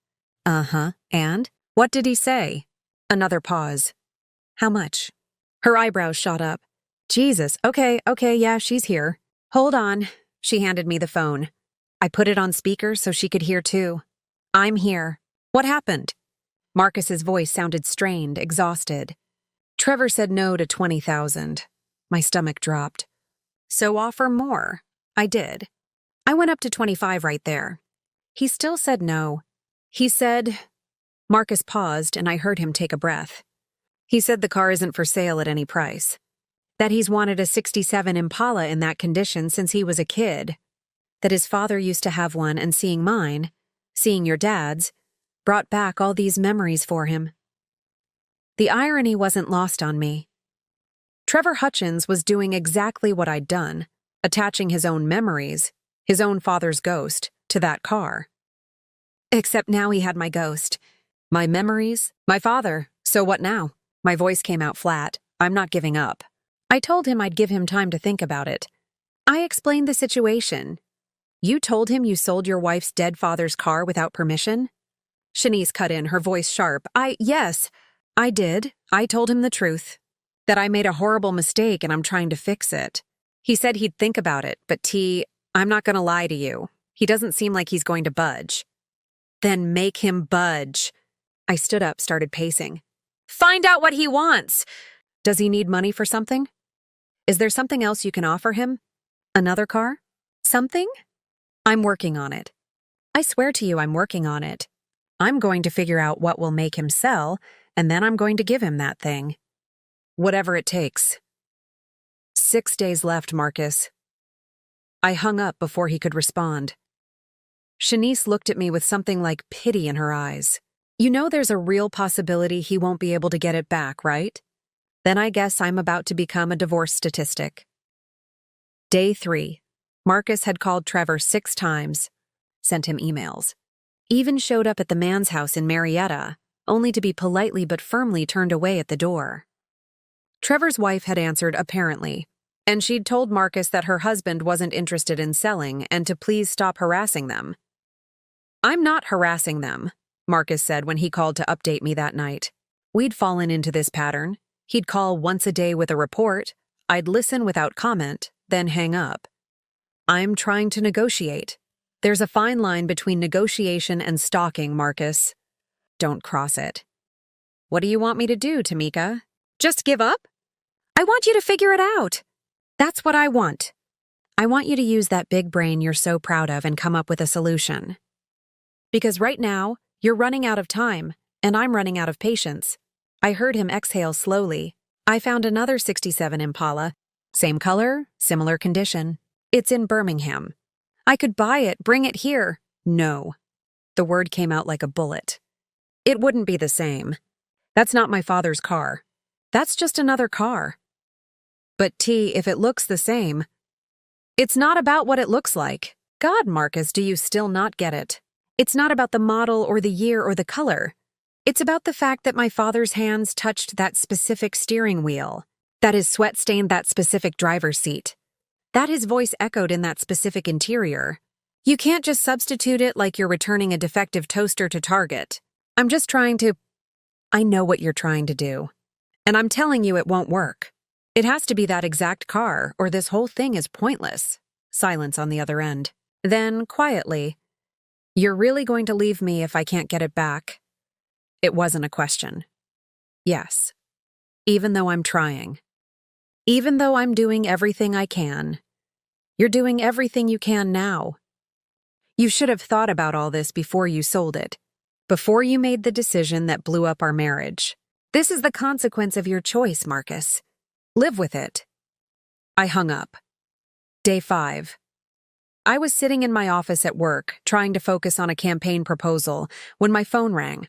Speaker 1: And? What did he say? Another pause. How much? Her eyebrows shot up. Jesus, okay, yeah, she's here. Hold on. She handed me the phone. I put it on speaker so she could hear too. I'm here. What happened? Marcus's voice sounded strained, exhausted. Trevor said no to $20,000. My stomach dropped. So offer more. I did. I went up to 25 right there. He still said no. He said... Marcus paused and I heard him take a breath. He said the car isn't for sale at any price. That he's wanted a '67 Impala in that condition since he was a kid. That his father used to have one and seeing mine, seeing your dad's, brought back all these memories for him. The irony wasn't lost on me. Trevor Hutchins was doing exactly what I'd done, attaching his own memories, his own father's ghost, to that car. Except now he had my ghost. My memories, my father, so what now? My voice came out flat. I'm not giving up. I told him I'd give him time to think about it. I explained the situation. You told him you sold your wife's dead father's car without permission? Shanice cut in, her voice sharp. Yes, I did. I told him the truth. That I made a horrible mistake and I'm trying to fix it. He said he'd think about it, but I'm not going to lie to you. He doesn't seem like he's going to budge. Then make him budge. I stood up, started pacing. Find out what he wants! Does he need money for something? Is there something else you can offer him? Another car? Something? I'm working on it. I swear to you I'm working on it. I'm going to figure out what will make him sell, and then I'm going to give him that thing. Whatever it takes. 6 days left, Marcus. I hung up before he could respond. Shanice looked at me with something like pity in her eyes. You know there's a real possibility he won't be able to get it back, right? Then I guess I'm about to become a divorce statistic. Day 3. Marcus had called Trevor 6 times, sent him emails, even showed up at the man's house in Marietta, only to be politely but firmly turned away at the door. Trevor's wife had answered apparently, and she'd told Marcus that her husband wasn't interested in selling and to please stop harassing them. I'm not harassing them, Marcus said when he called to update me that night. We'd fallen into this pattern. He'd call once a day with a report, I'd listen without comment, then hang up. I'm trying to negotiate. There's a fine line between negotiation and stalking, Marcus. Don't cross it. What do you want me to do, Tamika? Just give up? I want you to figure it out. That's what I want. I want you to use that big brain you're so proud of and come up with a solution. Because right now, you're running out of time, and I'm running out of patience. I heard him exhale slowly. I found another '67 Impala. Same color, similar condition. It's in Birmingham. I could buy it, bring it here. No. The word came out like a bullet. It wouldn't be the same. That's not my father's car. That's just another car. But T, if it looks the same, it's not about what it looks like. God, Marcus, do you still not get it? It's not about the model or the year or the color. It's about the fact that my father's hands touched that specific steering wheel, that his sweat stained that specific driver's seat, that his voice echoed in that specific interior. You can't just substitute it like you're returning a defective toaster to Target. I'm just trying to... I know what you're trying to do. And I'm telling you it won't work. It has to be that exact car, or this whole thing is pointless. Silence on the other end. Then, quietly, you're really going to leave me if I can't get it back? It wasn't a question. Yes. Even though I'm trying. Even though I'm doing everything I can. You're doing everything you can now. You should have thought about all this before you sold it. Before you made the decision that blew up our marriage. This is the consequence of your choice, Marcus. Live with it. I hung up. Day 5. I was sitting in my office at work, trying to focus on a campaign proposal, when my phone rang.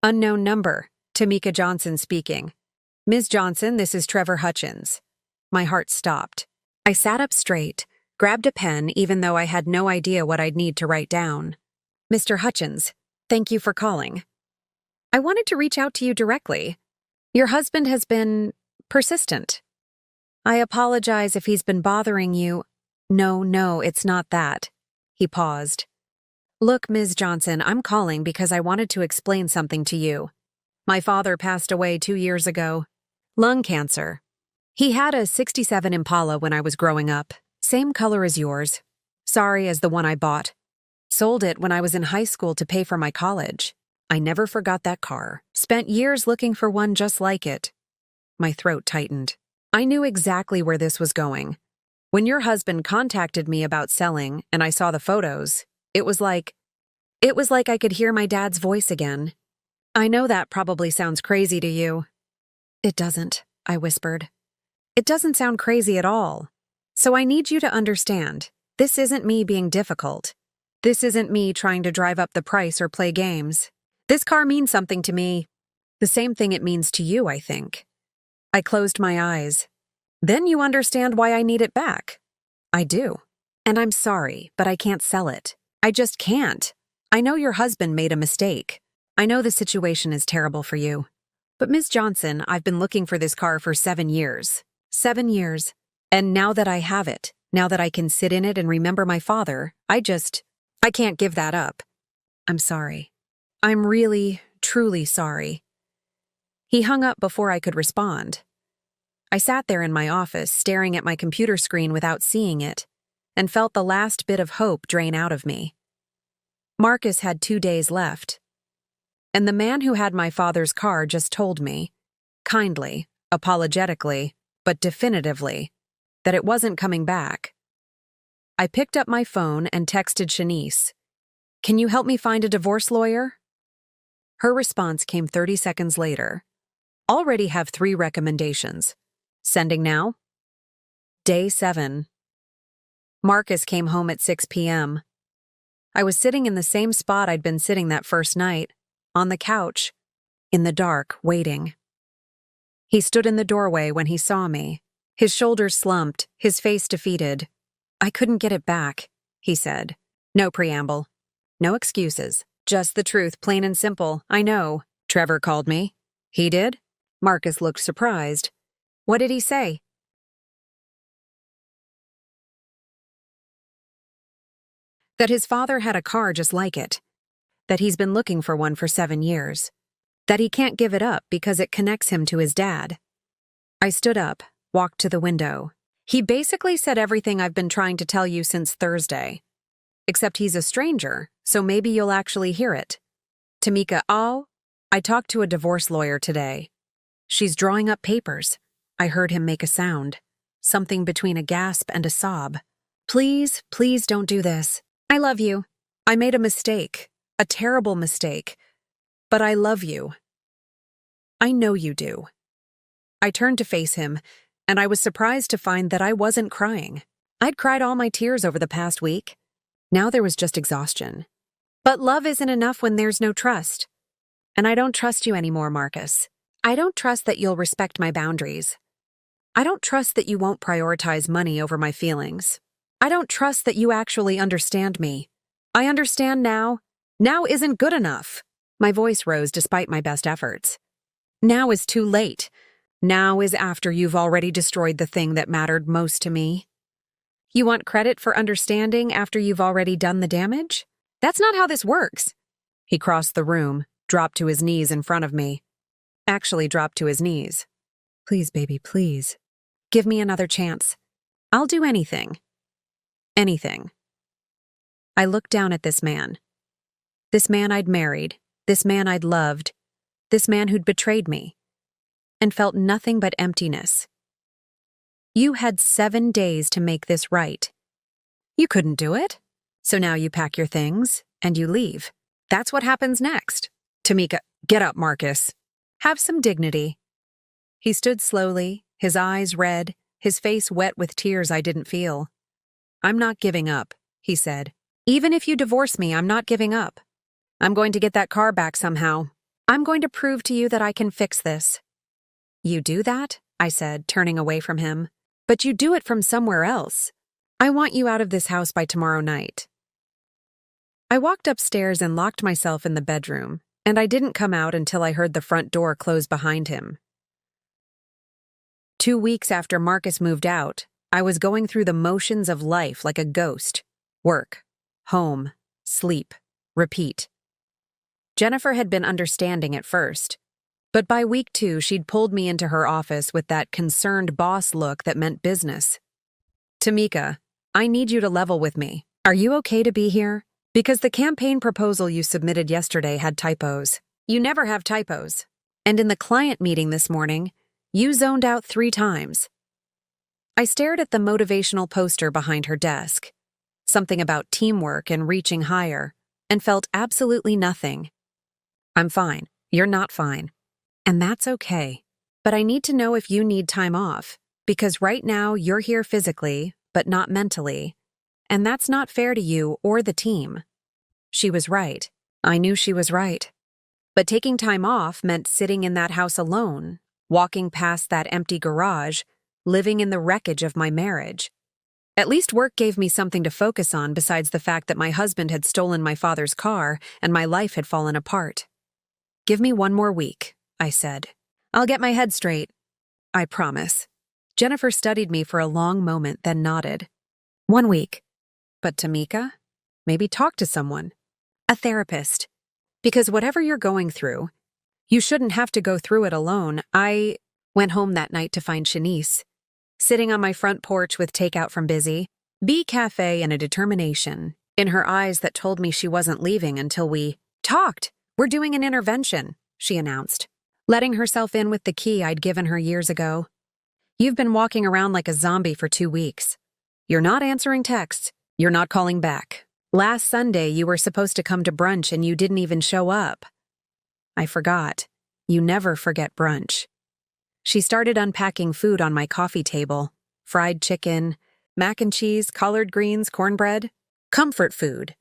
Speaker 1: Unknown number, Tamika Johnson speaking. Ms. Johnson, this is Trevor Hutchins. My heart stopped. I sat up straight, grabbed a pen even though I had no idea what I'd need to write down. Mr. Hutchins, thank you for calling. I wanted to reach out to you directly. Your husband has been persistent. I apologize if he's been bothering you. No, it's not that. He paused. Look, Ms. Johnson, I'm calling because I wanted to explain something to you. My father passed away 2 years ago. Lung cancer. He had a '67 Impala when I was growing up. Same color as yours. Sorry as the one I bought. Sold it when I was in high school to pay for my college. I never forgot that car. Spent years looking for one just like it. My throat tightened. I knew exactly where this was going. When your husband contacted me about selling and I saw the photos, it was like I could hear my dad's voice again. I know that probably sounds crazy to you. It doesn't, I whispered. It doesn't sound crazy at all. So I need you to understand, this isn't me being difficult. This isn't me trying to drive up the price or play games. This car means something to me. The same thing it means to you, I think. I closed my eyes. Then you understand why I need it back. I do. And I'm sorry, but I can't sell it. I just can't. I know your husband made a mistake. I know the situation is terrible for you. But Ms. Johnson, I've been looking for this car for 7 years. 7 years. And now that I have it, now that I can sit in it and remember my father, I can't give that up. I'm sorry. I'm really, truly sorry. He hung up before I could respond. I sat there in my office, staring at my computer screen without seeing it, and felt the last bit of hope drain out of me. Marcus had 2 days left. And the man who had my father's car just told me, kindly, apologetically, but definitively, that it wasn't coming back. I picked up my phone and texted Shanice, "Can you help me find a divorce lawyer?" Her response came 30 seconds later. Already have 3 recommendations. Sending now? Day 7. Marcus came home at 6 p.m. I was sitting in the same spot I'd been sitting that first night, on the couch, in the dark, waiting. He stood in the doorway when he saw me, his shoulders slumped, his face defeated. "I couldn't get it back," he said. No preamble. No excuses. Just the truth, plain and simple. I know. Trevor called me. He did? Marcus looked surprised. What did he say? That his father had a car just like it. That he's been looking for one for 7 years. That he can't give it up because it connects him to his dad. I stood up, walked to the window. He basically said everything I've been trying to tell you since Thursday. Except he's a stranger, so maybe you'll actually hear it. Tamika, I talked to a divorce lawyer today. She's drawing up papers. I heard him make a sound. Something between a gasp and a sob. Please don't do this. I love you. I made a mistake. A terrible mistake. But I love you. I know you do. I turned to face him, and I was surprised to find that I wasn't crying. I'd cried all my tears over the past week. Now there was just exhaustion. But love isn't enough when there's no trust. And I don't trust you anymore, Marcus. I don't trust that you'll respect my boundaries. I don't trust that you won't prioritize money over my feelings. I don't trust that you actually understand me. I understand now. Now isn't good enough. My voice rose despite my best efforts. Now is too late. Now is after you've already destroyed the thing that mattered most to me. You want credit for understanding after you've already done the damage? That's not how this works. He crossed the room, dropped to his knees in front of me. Actually dropped to his knees. Please, baby, please. Give me another chance. I'll do anything. Anything. I looked down at this man. This man I'd married, this man I'd loved, this man who'd betrayed me, and felt nothing but emptiness. You had 7 days to make this right. You couldn't do it. So now you pack your things and you leave. That's what happens next. Tamika, get up, Marcus. Have some dignity. He stood slowly, his eyes red, his face wet with tears I didn't feel. I'm not giving up, he said. Even if you divorce me, I'm not giving up. I'm going to get that car back somehow. I'm going to prove to you that I can fix this. You do that? I said, turning away from him. But you do it from somewhere else. I want you out of this house by tomorrow night. I walked upstairs and locked myself in the bedroom, and I didn't come out until I heard the front door close behind him. 2 weeks after Marcus moved out, I was going through the motions of life like a ghost. Work, home, sleep, repeat. Jennifer had been understanding at first, but by week 2 she'd pulled me into her office with that concerned boss look that meant business. Tamika, I need you to level with me. Are you okay to be here? Because the campaign proposal you submitted yesterday had typos. You never have typos. And in the client meeting this morning, you zoned out 3 times. I stared at the motivational poster behind her desk, something about teamwork and reaching higher, and felt absolutely nothing. I'm fine. You're not fine. And that's okay. But I need to know if you need time off, because right now you're here physically, but not mentally. And that's not fair to you or the team. She was right. I knew she was right. But taking time off meant sitting in that house alone, walking past that empty garage, living in the wreckage of my marriage. At least work gave me something to focus on besides the fact that my husband had stolen my father's car and my life had fallen apart. Give me 1 more week, I said. I'll get my head straight. I promise. Jennifer studied me for a long moment, then nodded. 1 week. But Tamika, maybe talk to someone. A therapist. Because whatever you're going through, you shouldn't have to go through it alone. I went home that night to find Shanice, sitting on my front porch with takeout from Busy, Bee Cafe, and a determination in her eyes that told me she wasn't leaving until we talked. We're doing an intervention, she announced, letting herself in with the key I'd given her years ago. You've been walking around like a zombie for 2 weeks. You're not answering texts. You're not calling back. Last Sunday, you were supposed to come to brunch and you didn't even show up. I forgot. You never forget brunch. She started unpacking food on my coffee table. Fried chicken, mac and cheese, collard greens, cornbread. Comfort food.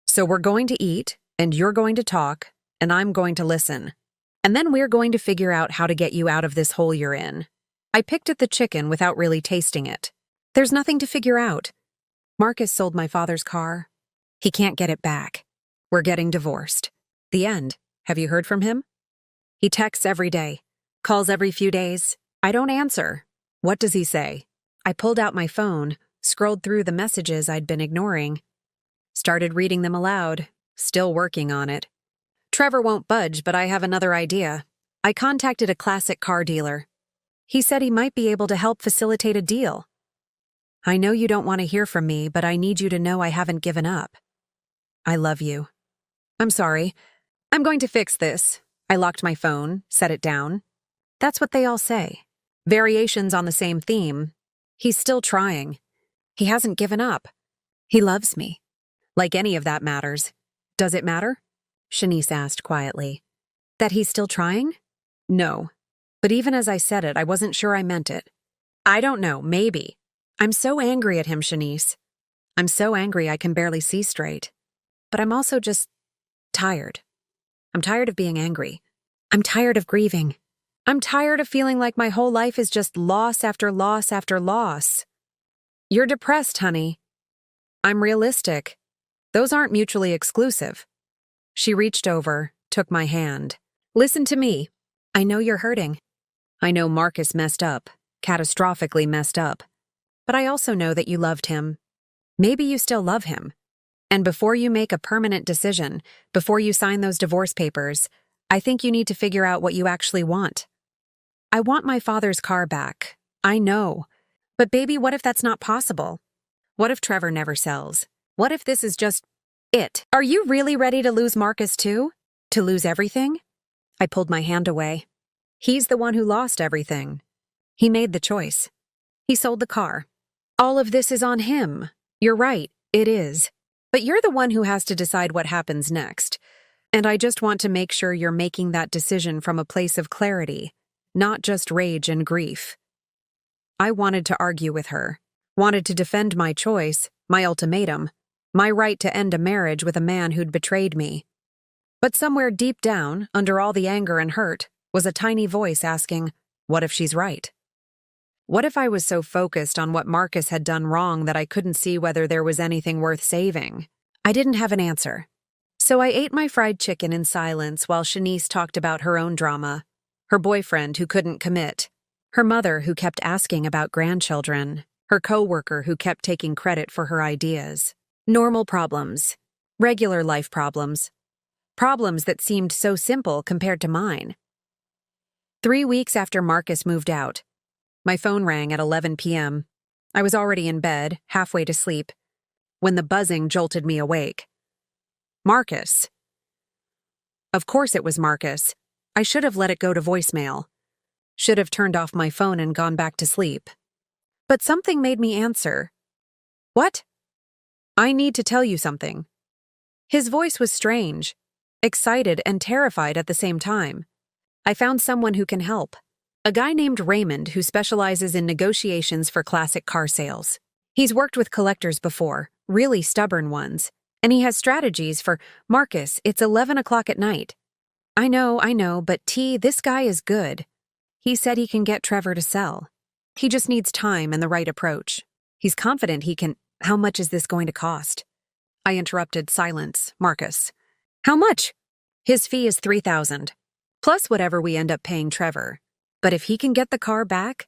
Speaker 1: So we're going to eat, and you're going to talk, and I'm going to listen. And then we're going to figure out how to get you out of this hole you're in. I picked at the chicken without really tasting it. There's nothing to figure out. Marcus sold my father's car. He can't get it back. We're getting divorced. The end. Have you heard from him? He texts every day, calls every few days. I don't answer. What does he say? I pulled out my phone, scrolled through the messages I'd been ignoring, started reading them aloud, still working on it. Trevor won't budge, but I have another idea. I contacted a classic car dealer. He said he might be able to help facilitate a deal. I know you don't want to hear from me, but I need you to know I haven't given up. I love you. I'm sorry. I'm going to fix this. I locked my phone, set it down. That's what they all say. Variations on the same theme. He's still trying. He hasn't given up. He loves me. Like any of that matters. Does it matter? Shanice asked quietly. That he's still trying? No. But even as I said it, I wasn't sure I meant it. I don't know, maybe. I'm so angry at him, Shanice. I'm so angry I can barely see straight. But I'm also just Tired. I'm tired of being angry. I'm tired of grieving. I'm tired of feeling like my whole life is just loss after loss after loss. You're depressed, honey. I'm realistic. Those aren't mutually exclusive. She reached over, took my hand. Listen to me. I know you're hurting. I know Marcus messed up, catastrophically messed up. But I also know that you loved him. Maybe you still love him. And before you make a permanent decision, before you sign those divorce papers, I think you need to figure out what you actually want. I want my father's car back. I know. But baby, what if that's not possible? What if Trevor never sells? What if this is just it? Are you really ready to lose Marcus too? To lose everything? I pulled my hand away. He's the one who lost everything. He made the choice. He sold the car. All of this is on him. You're right, it is. But you're the one who has to decide what happens next. And I just want to make sure you're making that decision from a place of clarity, not just rage and grief. I wanted to argue with her, wanted to defend my choice, my ultimatum, my right to end a marriage with a man who'd betrayed me. But somewhere deep down, under all the anger and hurt, was a tiny voice asking, what if she's right? What if I was so focused on what Marcus had done wrong that I couldn't see whether there was anything worth saving? I didn't have an answer. So I ate my fried chicken in silence while Shanice talked about her own drama, her boyfriend who couldn't commit, her mother who kept asking about grandchildren, her coworker who kept taking credit for her ideas. Normal problems, regular life problems, problems that seemed so simple compared to mine. 3 weeks after Marcus moved out, my phone rang at 11 p.m. I was already in bed, halfway to sleep, when the buzzing jolted me awake. Marcus. Of course it was Marcus. I should have let it go to voicemail. Should have turned off my phone and gone back to sleep. But something made me answer. What? I need to tell you something. His voice was strange, excited and terrified at the same time. I found someone who can help. A guy named Raymond who specializes in negotiations for classic car sales. He's worked with collectors before, really stubborn ones, and he has strategies for, Marcus, it's 11 o'clock at night. I know, but this guy is good. He said he can get Trevor to sell. He just needs time and the right approach. He's confident he can. How much is this going to cost? I interrupted. Silence. Marcus. How much? His fee is $3,000, plus whatever we end up paying Trevor. But if he can get the car back?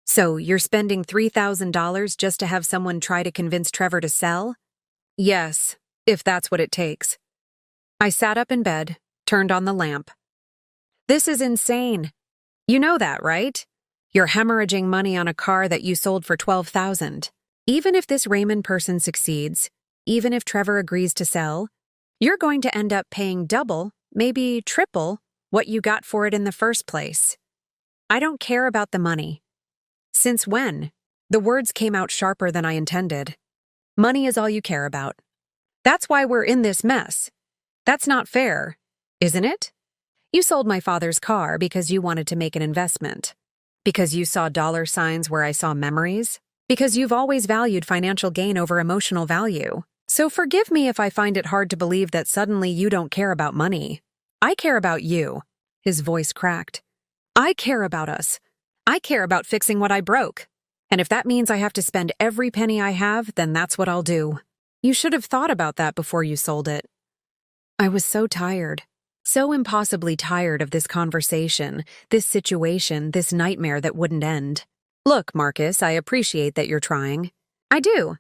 Speaker 1: So you're spending $3,000 just to have someone try to convince Trevor to sell? Yes, if that's what it takes. I sat up in bed, turned on the lamp. This is insane. You know that, right? You're hemorrhaging money on a car that you sold for $12,000. Even if this Raymond person succeeds, even if Trevor agrees to sell, you're going to end up paying double, maybe triple, what you got for it in the first place. I don't care about the money. Since when? The words came out sharper than I intended. Money is all you care about. That's why we're in this mess. That's not fair, isn't it? You sold my father's car because you wanted to make an investment. Because you saw dollar signs where I saw memories. Because you've always valued financial gain over emotional value. So forgive me if I find it hard to believe that suddenly you don't care about money. I care about you. His voice cracked. I care about us. I care about fixing what I broke. And if that means I have to spend every penny I have, then that's what I'll do. You should have thought about that before you sold it. I was so tired. So impossibly tired of this conversation, this situation, this nightmare that wouldn't end. Look, Marcus, I appreciate that you're trying. I do.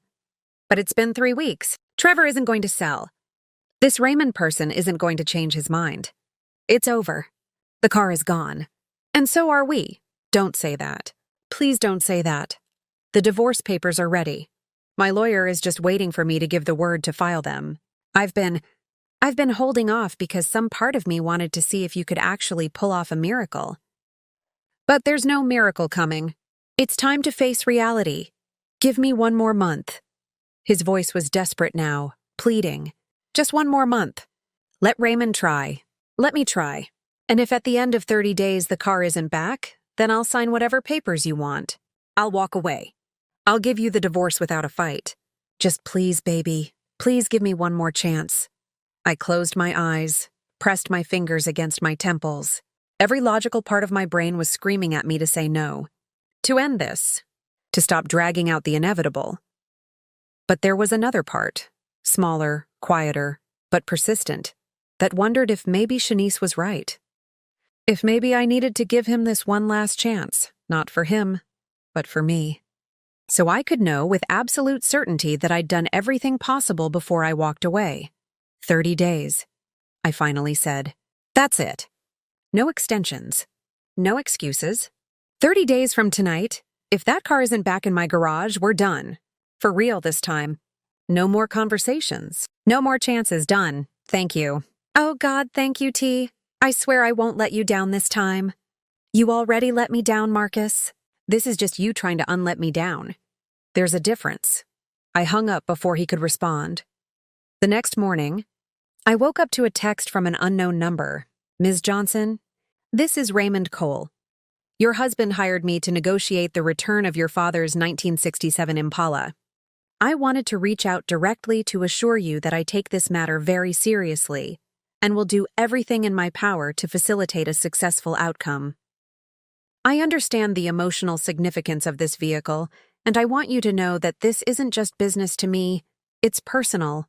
Speaker 1: But it's been 3 weeks. Trevor isn't going to sell. This Raymond person isn't going to change his mind. It's over. The car is gone. And so are we. Don't say that. Please don't say that. The divorce papers are ready. My lawyer is just waiting for me to give the word to file them. I've been holding off because some part of me wanted to see if you could actually pull off a miracle. But there's no miracle coming. It's time to face reality. Give me 1 more month. His voice was desperate now, pleading. Just 1 more month. Let Raymond try. Let me try. And if at the end of 30 days the car isn't back, then I'll sign whatever papers you want. I'll walk away. I'll give you the divorce without a fight. Just please, baby, please give me 1 more chance. I closed my eyes, pressed my fingers against my temples. Every logical part of my brain was screaming at me to say no, to end this, to stop dragging out the inevitable. But there was another part, smaller, quieter, but persistent, that wondered if maybe Shanice was right. If maybe I needed to give him this one last chance, not for him, but for me. So I could know with absolute certainty that I'd done everything possible before I walked away. 30 days, I finally said. That's it. No extensions. No excuses. 30 days from tonight, if that car isn't back in my garage, we're done. For real this time. No more conversations. No more chances. Done. Thank you. Oh God, thank you, T. I swear I won't let you down this time. You already let me down, Marcus. This is just you trying to unlet me down. There's a difference. I hung up before he could respond. The next morning, I woke up to a text from an unknown number. Ms. Johnson, this is Raymond Cole. Your husband hired me to negotiate the return of your father's 1967 Impala. I wanted to reach out directly to assure you that I take this matter very seriously and will do everything in my power to facilitate a successful outcome. I understand the emotional significance of this vehicle, and I want you to know that this isn't just business to me, it's personal.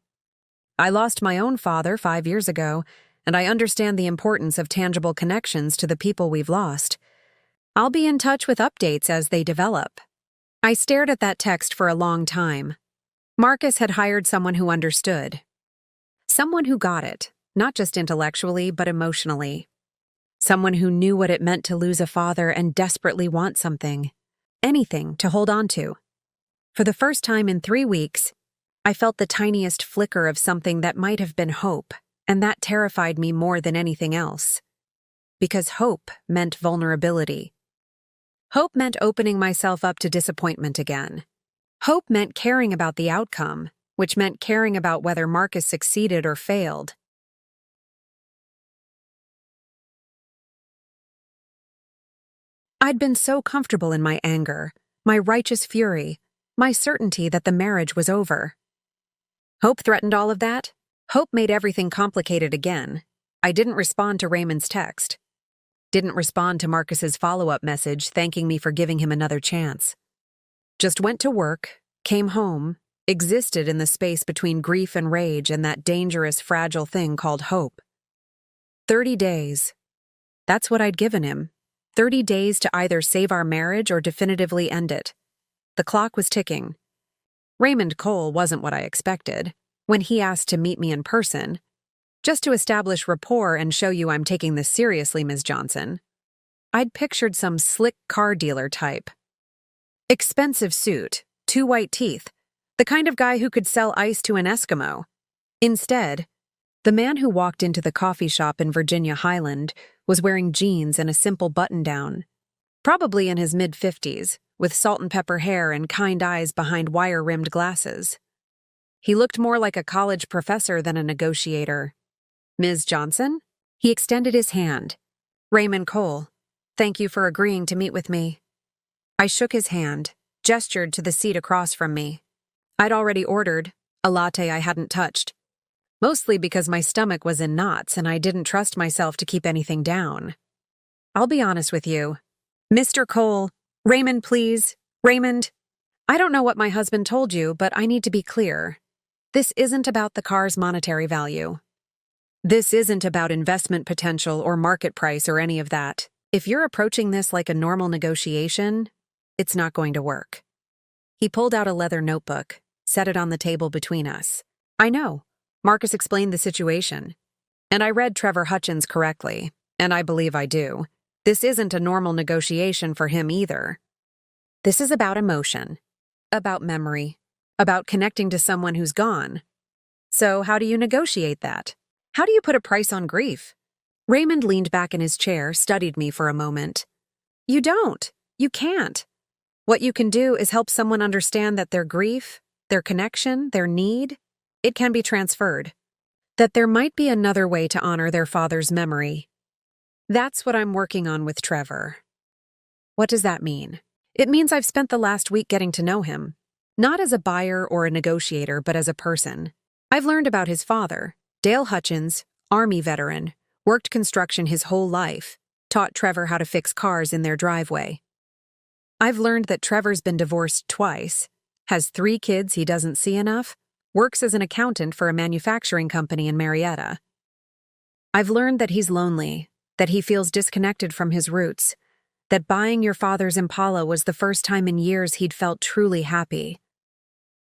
Speaker 1: I lost my own father 5 years ago, and I understand the importance of tangible connections to the people we've lost. I'll be in touch with updates as they develop. I stared at that text for a long time. Marcus had hired someone who understood. Someone who got it, not just intellectually, but emotionally. Someone who knew what it meant to lose a father and desperately want something. Anything to hold on to. For the first time in 3 weeks, I felt the tiniest flicker of something that might have been hope, and that terrified me more than anything else. Because hope meant vulnerability. Hope meant opening myself up to disappointment again. Hope meant caring about the outcome, which meant caring about whether Marcus succeeded or failed. I'd been so comfortable in my anger, my righteous fury, my certainty that the marriage was over. Hope threatened all of that. Hope made everything complicated again. I didn't respond to Raymond's text. Didn't respond to Marcus's follow-up message thanking me for giving him another chance. Just went to work, came home, existed in the space between grief and rage and that dangerous, fragile thing called hope. 30 days. That's what I'd given him. 30 days to either save our marriage or definitively end it. The clock was ticking. Raymond Cole wasn't what I expected. When he asked to meet me in person, just to establish rapport and show you I'm taking this seriously, Ms. Johnson, I'd pictured some slick car dealer type. Expensive suit, 2 white teeth, the kind of guy who could sell ice to an Eskimo. Instead, the man who walked into the coffee shop in Virginia Highland was wearing jeans and a simple button-down, probably in his mid-50s, with salt and pepper hair and kind eyes behind wire-rimmed glasses. He looked more like a college professor than a negotiator. Ms. Johnson? He extended his hand. Raymond Cole, thank you for agreeing to meet with me. I shook his hand, gestured to the seat across from me. I'd already ordered, a latte I hadn't touched. Mostly because my stomach was in knots and I didn't trust myself to keep anything down. I'll be honest with you. Mr. Cole, Raymond, please. Raymond, I don't know what my husband told you, but I need to be clear. This isn't about the car's monetary value. This isn't about investment potential or market price or any of that. If you're approaching this like a normal negotiation, it's not going to work. He pulled out a leather notebook, set it on the table between us. I know. Marcus explained the situation. And I read Trevor Hutchins correctly, and I believe I do. This isn't a normal negotiation for him either. This is about emotion, about memory, about connecting to someone who's gone. So how do you negotiate that? How do you put a price on grief? Raymond leaned back in his chair, studied me for a moment. You don't. You can't. What you can do is help someone understand that their grief, their connection, their need, it can be transferred. That there might be another way to honor their father's memory. That's what I'm working on with Trevor. What does that mean? It means I've spent the last week getting to know him. Not as a buyer or a negotiator, but as a person. I've learned about his father, Dale Hutchins, Army veteran, worked construction his whole life, taught Trevor how to fix cars in their driveway. I've learned that Trevor's been divorced twice, has 3 kids he doesn't see enough, works as an accountant for a manufacturing company in Marietta. I've learned that he's lonely, that he feels disconnected from his roots, that buying your father's Impala was the first time in years he'd felt truly happy.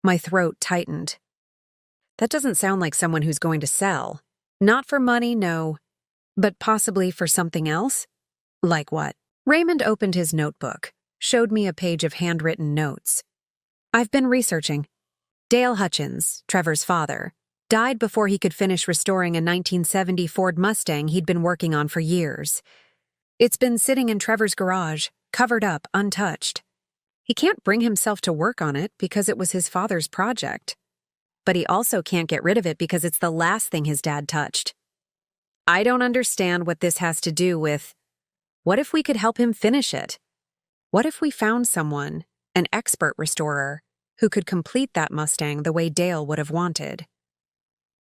Speaker 1: My throat tightened. That doesn't sound like someone who's going to sell. Not for money, no. But possibly for something else? Like what? Raymond opened his notebook, showed me a page of handwritten notes. I've been researching. Dale Hutchins, Trevor's father, died before he could finish restoring a 1970 Ford Mustang he'd been working on for years. It's been sitting in Trevor's garage, covered up, untouched. He can't bring himself to work on it because it was his father's project. But he also can't get rid of it because it's the last thing his dad touched. I don't understand what this has to do with, what if we could help him finish it? What if we found someone, an expert restorer, who could complete that Mustang the way Dale would have wanted?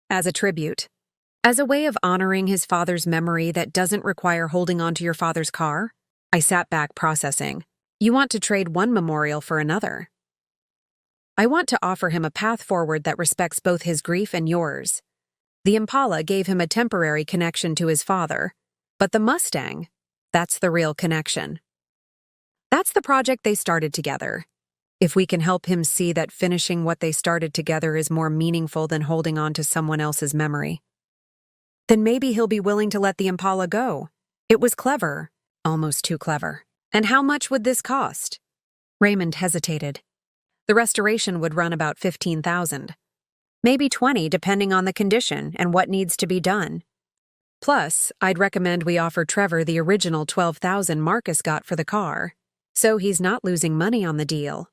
Speaker 1: As a tribute. As a way of honoring his father's memory that doesn't require holding on to your father's car? I sat back processing. You want to trade one memorial for another. I want to offer him a path forward that respects both his grief and yours. The Impala gave him a temporary connection to his father, but the Mustang, that's the real connection. That's the project they started together. If we can help him see that finishing what they started together is more meaningful than holding on to someone else's memory, then maybe he'll be willing to let the Impala go. It was clever, almost too clever. And how much would this cost? Raymond hesitated. The restoration would run about $15,000. Maybe $20,000 depending on the condition and what needs to be done. Plus, I'd recommend we offer Trevor the original $12,000 Marcus got for the car, so he's not losing money on the deal.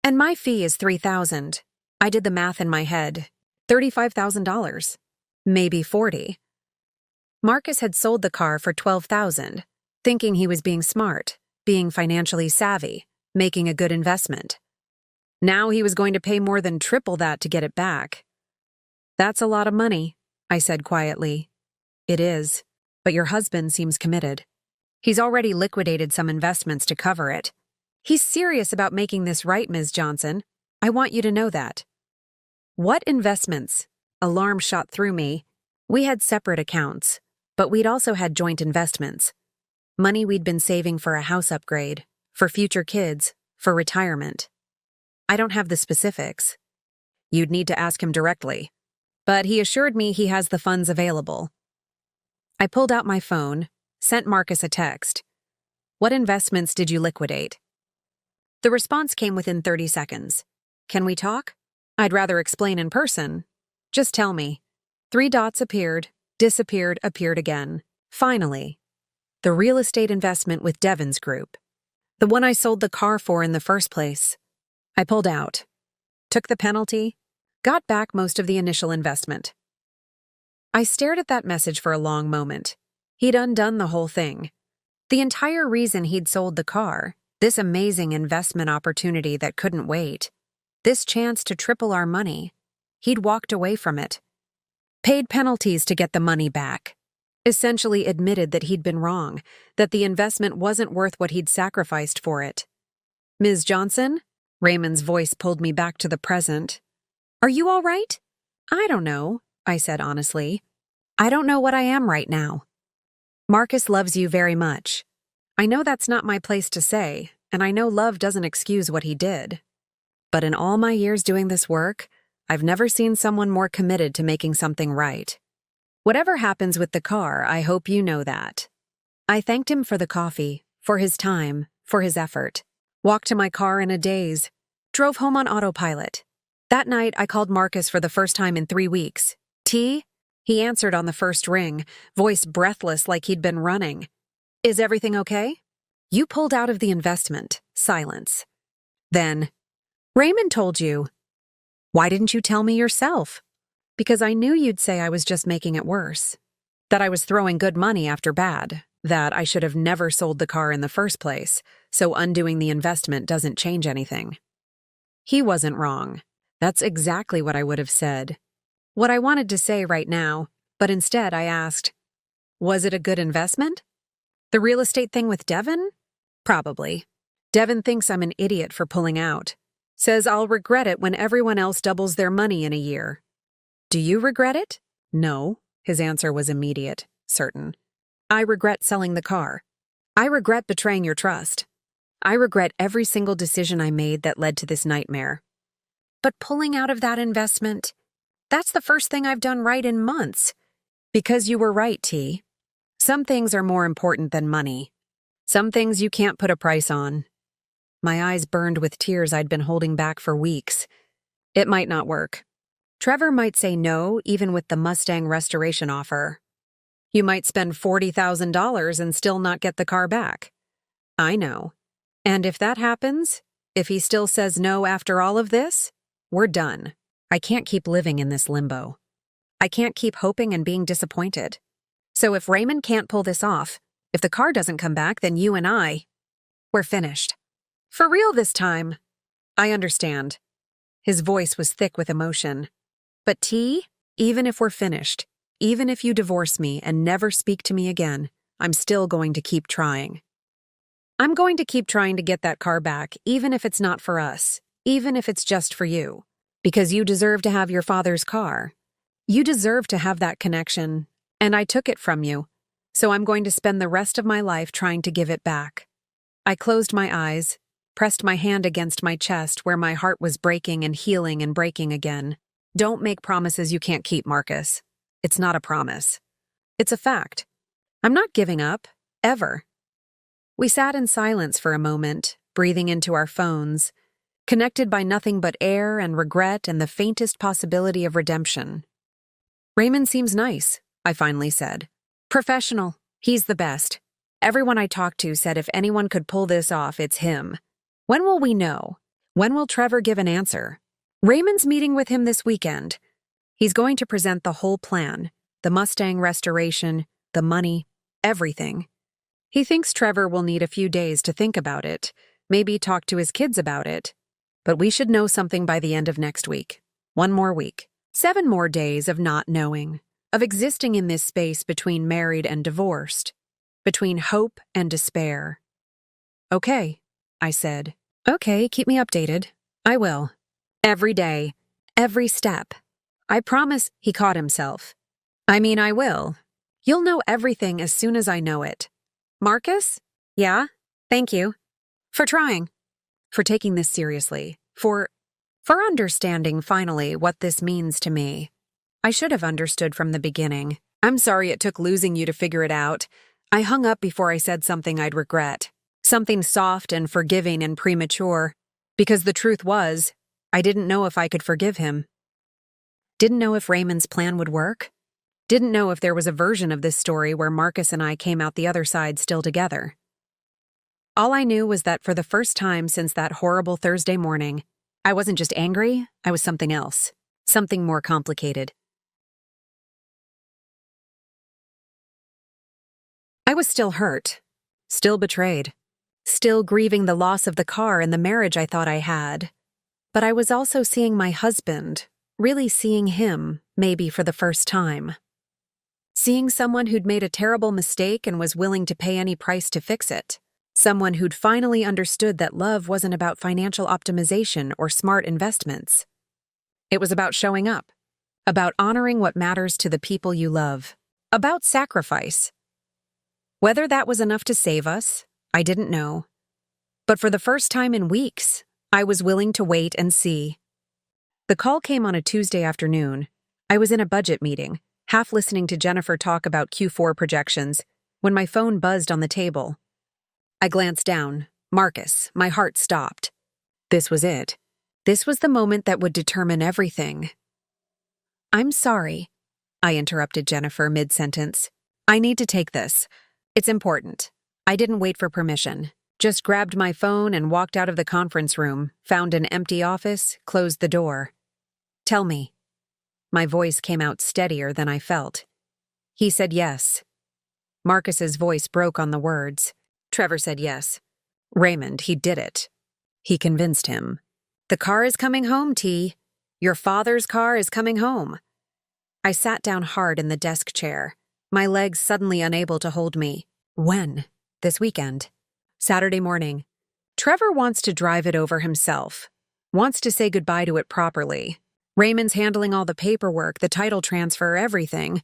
Speaker 1: And my fee is $3,000. I did the math in my head. $35,000. Maybe $40,000. Marcus had sold the car for $12,000, thinking he was being smart, being financially savvy, making a good investment. Now he was going to pay more than triple that to get it back. That's a lot of money, I said quietly. It is, but your husband seems committed. He's already liquidated some investments to cover it. He's serious about making this right, Ms. Johnson. I want you to know that. What investments? Alarm shot through me. We had separate accounts, but we'd also had joint investments. Money we'd been saving for a house upgrade, for future kids, for retirement. I don't have the specifics. You'd need to ask him directly. But he assured me he has the funds available. I pulled out my phone, sent Marcus a text. What investments did you liquidate? The response came within 30 seconds. Can we talk? I'd rather explain in person. Just tell me. 3 dots appeared, disappeared, appeared again. Finally. The real estate investment with Devon's group. The one I sold the car for in the first place. I pulled out. Took the penalty. Got back most of the initial investment. I stared at that message for a long moment. He'd undone the whole thing. The entire reason he'd sold the car, this amazing investment opportunity that couldn't wait, this chance to triple our money, he'd walked away from it. Paid penalties to get the money back. Essentially admitted that he'd been wrong, that the investment wasn't worth what he'd sacrificed for it. Ms. Johnson? Raymond's voice pulled me back to the present. Are you all right? I don't know, I said honestly. I don't know what I am right now. Marcus loves you very much. I know that's not my place to say, and I know love doesn't excuse what he did. But in all my years doing this work, I've never seen someone more committed to making something right. Whatever happens with the car, I hope you know that. I thanked him for the coffee, for his time, for his effort. Walked to my car in a daze. Drove home on autopilot. That night, I called Marcus for the first time in 3 weeks. T? He answered on the first ring, voice breathless like he'd been running. Is everything okay? You pulled out of the investment. Silence. Then, Raymond told you. Why didn't you tell me yourself? Because I knew you'd say I was just making it worse. That I was throwing good money after bad. That I should have never sold the car in the first place, so undoing the investment doesn't change anything. He wasn't wrong. That's exactly what I would have said. What I wanted to say right now, but instead I asked, was it a good investment? The real estate thing with Devin? Probably. Devin thinks I'm an idiot for pulling out. Says I'll regret it when everyone else doubles their money in a year. Do you regret it? No. His answer was immediate, certain. I regret selling the car. I regret betraying your trust. I regret every single decision I made that led to this nightmare. But pulling out of that investment, that's the first thing I've done right in months. Because you were right, T. Some things are more important than money. Some things you can't put a price on. My eyes burned with tears I'd been holding back for weeks. It might not work. Trevor might say no, even with the Mustang restoration offer. You might spend $40,000 and still not get the car back. I know. And if that happens, if he still says no after all of this, we're done. I can't keep living in this limbo. I can't keep hoping and being disappointed. So if Raymond can't pull this off, if the car doesn't come back, then you and we're finished. For real this time. I understand. His voice was thick with emotion. But T, even if we're finished, even if you divorce me and never speak to me again, I'm still going to keep trying. I'm going to keep trying to get that car back, even if it's not for us, even if it's just for you. Because you deserve to have your father's car. You deserve to have that connection, and I took it from you, so I'm going to spend the rest of my life trying to give it back. I closed my eyes, pressed my hand against my chest where my heart was breaking and healing and breaking again. Don't make promises you can't keep, Marcus. It's not a promise. It's a fact. I'm not giving up, ever. We sat in silence for a moment, breathing into our phones, connected by nothing but air and regret and the faintest possibility of redemption. Raymond seems nice, I finally said. Professional. He's the best. Everyone I talked to said if anyone could pull this off, it's him. When will we know? When will Trevor give an answer? Raymond's meeting with him this weekend. He's going to present the whole plan, the Mustang restoration, the money, everything. He thinks Trevor will need a few days to think about it, maybe talk to his kids about it. But we should know something by the end of next week. 1 more week. 7 more days of not knowing, of existing in this space between married and divorced, between hope and despair. Okay, I said. Okay, keep me updated. I will. Every day. Every step. I promise. He caught himself. I mean, I will. You'll know everything as soon as I know it. Marcus? Yeah? Thank you. For trying. For taking this seriously. For understanding, finally, what this means to me. I should have understood from the beginning. I'm sorry it took losing you to figure it out. I hung up before I said something I'd regret. Something soft and forgiving and premature. Because the truth was, I didn't know if I could forgive him. Didn't know if Raymond's plan would work. Didn't know if there was a version of this story where Marcus and I came out the other side still together. All I knew was that for the first time since that horrible Thursday morning, I wasn't just angry, I was something else. Something more complicated. I was still hurt. Still betrayed. Still grieving the loss of the car and the marriage I thought I had. But I was also seeing my husband, really seeing him, maybe for the first time. Seeing someone who'd made a terrible mistake and was willing to pay any price to fix it. Someone who'd finally understood that love wasn't about financial optimization or smart investments. It was about showing up. About honoring what matters to the people you love. About sacrifice. Whether that was enough to save us, I didn't know. But for the first time in weeks, I was willing to wait and see. The call came on a Tuesday afternoon. I was in a budget meeting, half listening to Jennifer talk about Q4 projections, when my phone buzzed on the table. I glanced down. Marcus. My heart stopped. This was it. This was the moment that would determine everything. I'm sorry, I interrupted Jennifer mid-sentence. I need to take this. It's important. I didn't wait for permission. Just grabbed my phone and walked out of the conference room, found an empty office, closed the door. Tell me. My voice came out steadier than I felt. He said yes. Marcus's voice broke on the words. Trevor said yes. Raymond, he did it. He convinced him. The car is coming home, T. Your father's car is coming home. I sat down hard in the desk chair, my legs suddenly unable to hold me. When? This weekend. Saturday morning. Trevor wants to drive it over himself. Wants to say goodbye to it properly. Raymond's handling all the paperwork, the title transfer, everything.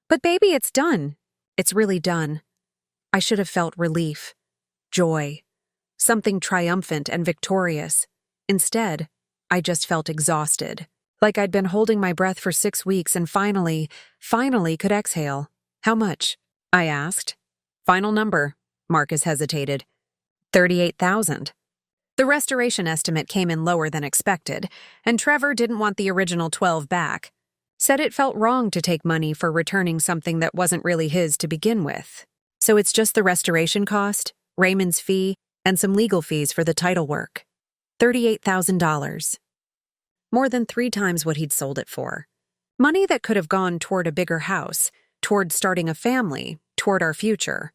Speaker 1: But baby, it's done. It's really done. I should have felt relief, joy, something triumphant and victorious. Instead, I just felt exhausted, like I'd been holding my breath for 6 weeks and finally could exhale. How much? I asked. Final number, Marcus hesitated. 38,000. The restoration estimate came in lower than expected, and Trevor didn't want the original 12 back. Said it felt wrong to take money for returning something that wasn't really his to begin with. So it's just the restoration cost, Raymond's fee, and some legal fees for the title work. $38,000. More than 3 times what he'd sold it for. Money that could have gone toward a bigger house, toward starting a family, toward our future.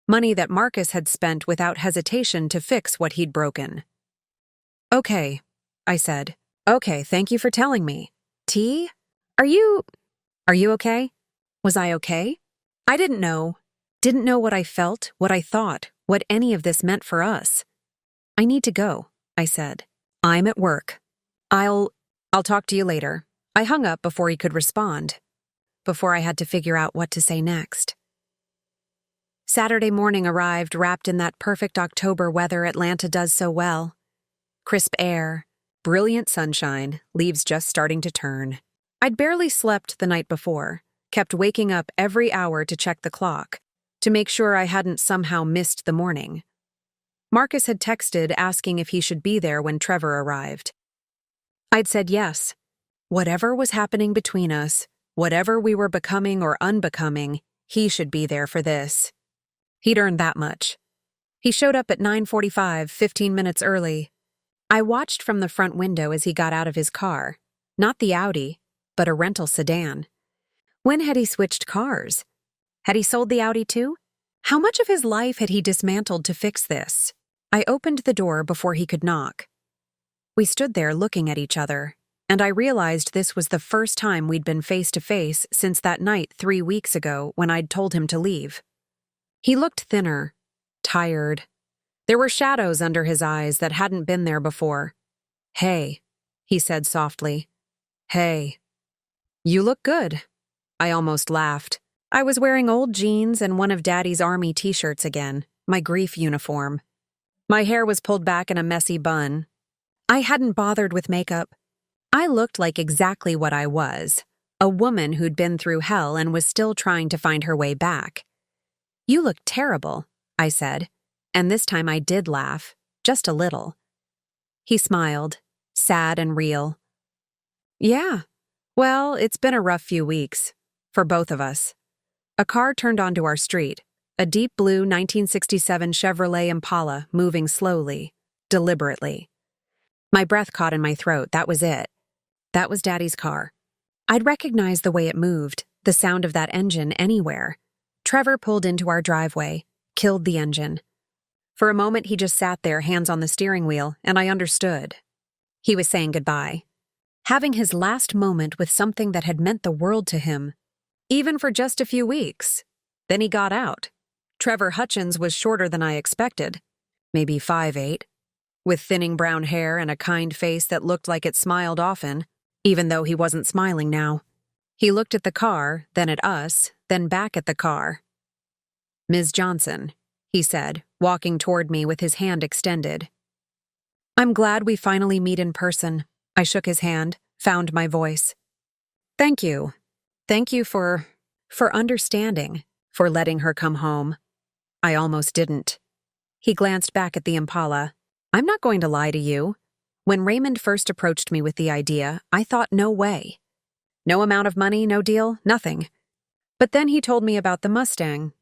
Speaker 1: Money that Marcus had spent without hesitation to fix what he'd broken. Okay, I said. Okay, thank you for telling me. T? Are you okay? Was I okay? I didn't know what I felt, what I thought, what any of this meant for us. I need to go, I said. I'm at work. I'll talk to you later. I hung up before he could respond, before I had to figure out what to say next. Saturday morning arrived wrapped in that perfect October weather Atlanta does so well. Crisp air, brilliant sunshine, leaves just starting to turn. I'd barely slept the night before, kept waking up every hour to check the clock, to make sure I hadn't somehow missed the morning. Marcus had texted asking if he should be there when Trevor arrived. I'd said yes. Whatever was happening between us, whatever we were becoming or unbecoming, he should be there for this. He'd earned that much. He showed up at 9:45, 15 minutes early. I watched from the front window as he got out of his car. Not the Audi, but a rental sedan. When had he switched cars? Had he sold the Audi too? How much of his life had he dismantled to fix this? I opened the door before he could knock. We stood there looking at each other, and I realized this was the first time we'd been face to face since that night 3 weeks ago when I'd told him to leave. He looked thinner, tired. There were shadows under his eyes that hadn't been there before. Hey, he said softly. Hey. You look good. I almost laughed. I was wearing old jeans and one of Daddy's army t-shirts again, my grief uniform. My hair was pulled back in a messy bun. I hadn't bothered with makeup. I looked like exactly what I was, a woman who'd been through hell and was still trying to find her way back. You look terrible, I said, and this time I did laugh, just a little. He smiled, sad and real. Yeah, well, it's been a rough few weeks, for both of us. A car turned onto our street, a deep blue 1967 Chevrolet Impala moving slowly, deliberately. My breath caught in my throat, that was it. That was Daddy's car. I'd recognize the way it moved, the sound of that engine anywhere. Trevor pulled into our driveway, killed the engine. For a moment he just sat there, hands on the steering wheel, and I understood. He was saying goodbye. Having his last moment with something that had meant the world to him, even for just a few weeks. Then he got out. Trevor Hutchins was shorter than I expected, maybe 5'8", with thinning brown hair and a kind face that looked like it smiled often, even though he wasn't smiling now. He looked at the car, then at us, then back at the car. Ms. Johnson, he said, walking toward me with his hand extended. I'm glad we finally meet in person. I shook his hand, found my voice. Thank you. Thank you for understanding, for letting her come home. I almost didn't. He glanced back at the Impala. I'm not going to lie to you. When Raymond first approached me with the idea, I thought no way. No amount of money, no deal, nothing. But then he told me about the Mustang,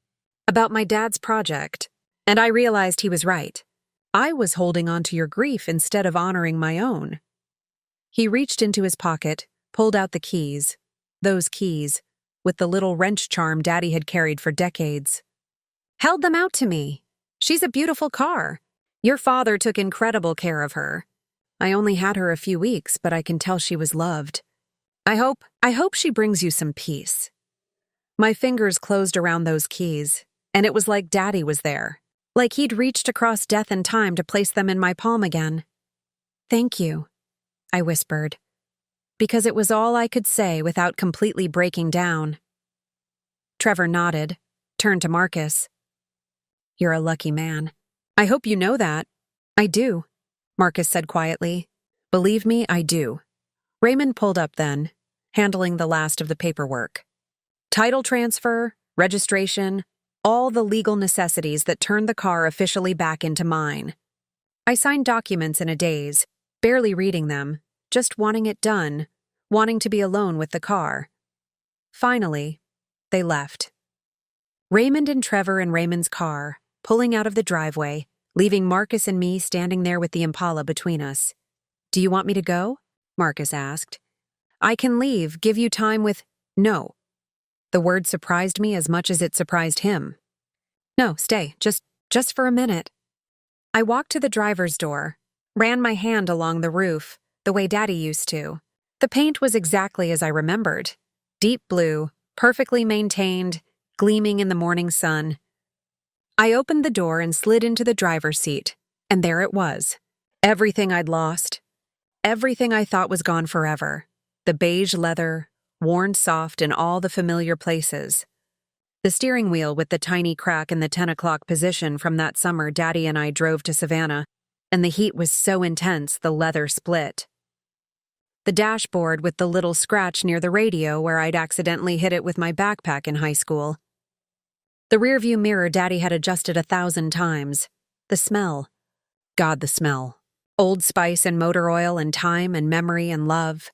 Speaker 1: about my dad's project, and I realized he was right. I was holding on to your grief instead of honoring my own. He reached into his pocket, pulled out the keys, those keys, with the little wrench charm Daddy had carried for decades. Held them out to me. She's a beautiful car. Your father took incredible care of her. I only had her a few weeks, but I can tell she was loved. I hope she brings you some peace. My fingers closed around those keys, and it was like Daddy was there, like he'd reached across death and time to place them in my palm again. Thank you, I whispered, because it was all I could say without completely breaking down. Trevor nodded, turned to Marcus. You're a lucky man. I hope you know that. I do, Marcus said quietly. Believe me, I do. Raymond pulled up then, handling the last of the paperwork. Title transfer, registration, all the legal necessities that turned the car officially back into mine. I signed documents in a daze, barely reading them, just wanting it done, wanting to be alone with the car. Finally, they left. Raymond and Trevor in Raymond's car, pulling out of the driveway, leaving Marcus and me standing there with the Impala between us. Do you want me to go? Marcus asked. I can leave, give you time with… No. The word surprised me as much as it surprised him. No, stay, just for a minute. I walked to the driver's door, ran my hand along the roof, the way Daddy used to. The paint was exactly as I remembered. Deep blue, perfectly maintained, gleaming in the morning sun. I opened the door and slid into the driver's seat, and there it was. Everything I'd lost. Everything I thought was gone forever. The beige leather, worn soft in all the familiar places. The steering wheel with the tiny crack in the 10 o'clock position from that summer Daddy and I drove to Savannah, and the heat was so intense the leather split. The dashboard with the little scratch near the radio where I'd accidentally hit it with my backpack in high school. The rearview mirror Daddy had adjusted 1,000 times. The smell. God, the smell. Old Spice and motor oil and time and memory and love.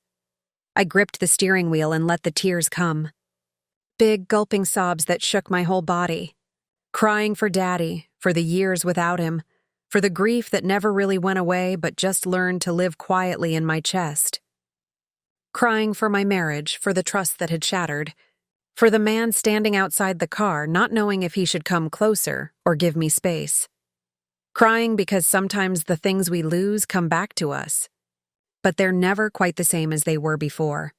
Speaker 1: I gripped the steering wheel and let the tears come. Big, gulping sobs that shook my whole body. Crying for Daddy, for the years without him, for the grief that never really went away but just learned to live quietly in my chest. Crying for my marriage, for the trust that had shattered, for the man standing outside the car not knowing if he should come closer or give me space. Crying because sometimes the things we lose come back to us, but they're never quite the same as they were before.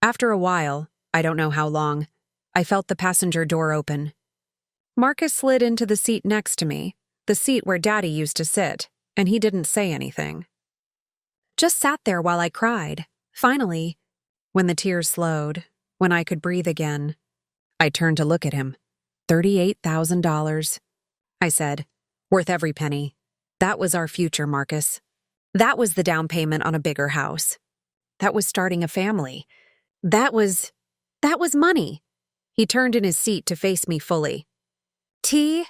Speaker 1: After a while, I don't know how long, I felt the passenger door open. Marcus slid into the seat next to me, the seat where Daddy used to sit, and he didn't say anything. Just sat there while I cried. Finally, when the tears slowed, when I could breathe again, I turned to look at him. $38,000, I said. Worth every penny. That was our future, Marcus. That was the down payment on a bigger house. That was starting a family. That was money. He turned in his seat to face me fully. T,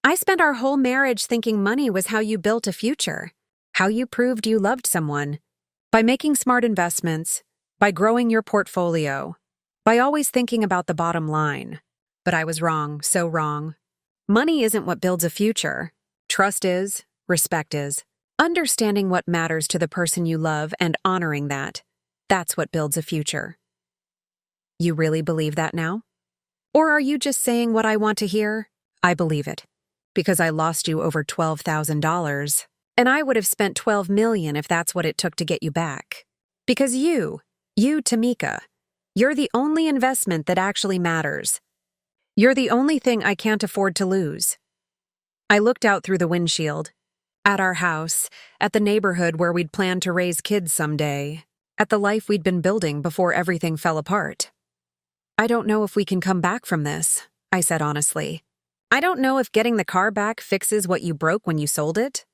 Speaker 1: I spent our whole marriage thinking money was how you built a future, how you proved you loved someone. By making smart investments, by growing your portfolio, by always thinking about the bottom line. But I was wrong, so wrong. Money isn't what builds a future. Trust is, respect is. Understanding what matters to the person you love and honoring that, that's what builds a future. You really believe that now? Or are you just saying what I want to hear? I believe it. Because I lost you over $12,000, and I would have spent $12 million if that's what it took to get you back. Because you, Tamika, you're the only investment that actually matters. You're the only thing I can't afford to lose. I looked out through the windshield. At our house, at the neighborhood where we'd planned to raise kids someday, at the life we'd been building before everything fell apart. I don't know if we can come back from this, I said honestly. I don't know if getting the car back fixes what you broke when you sold it.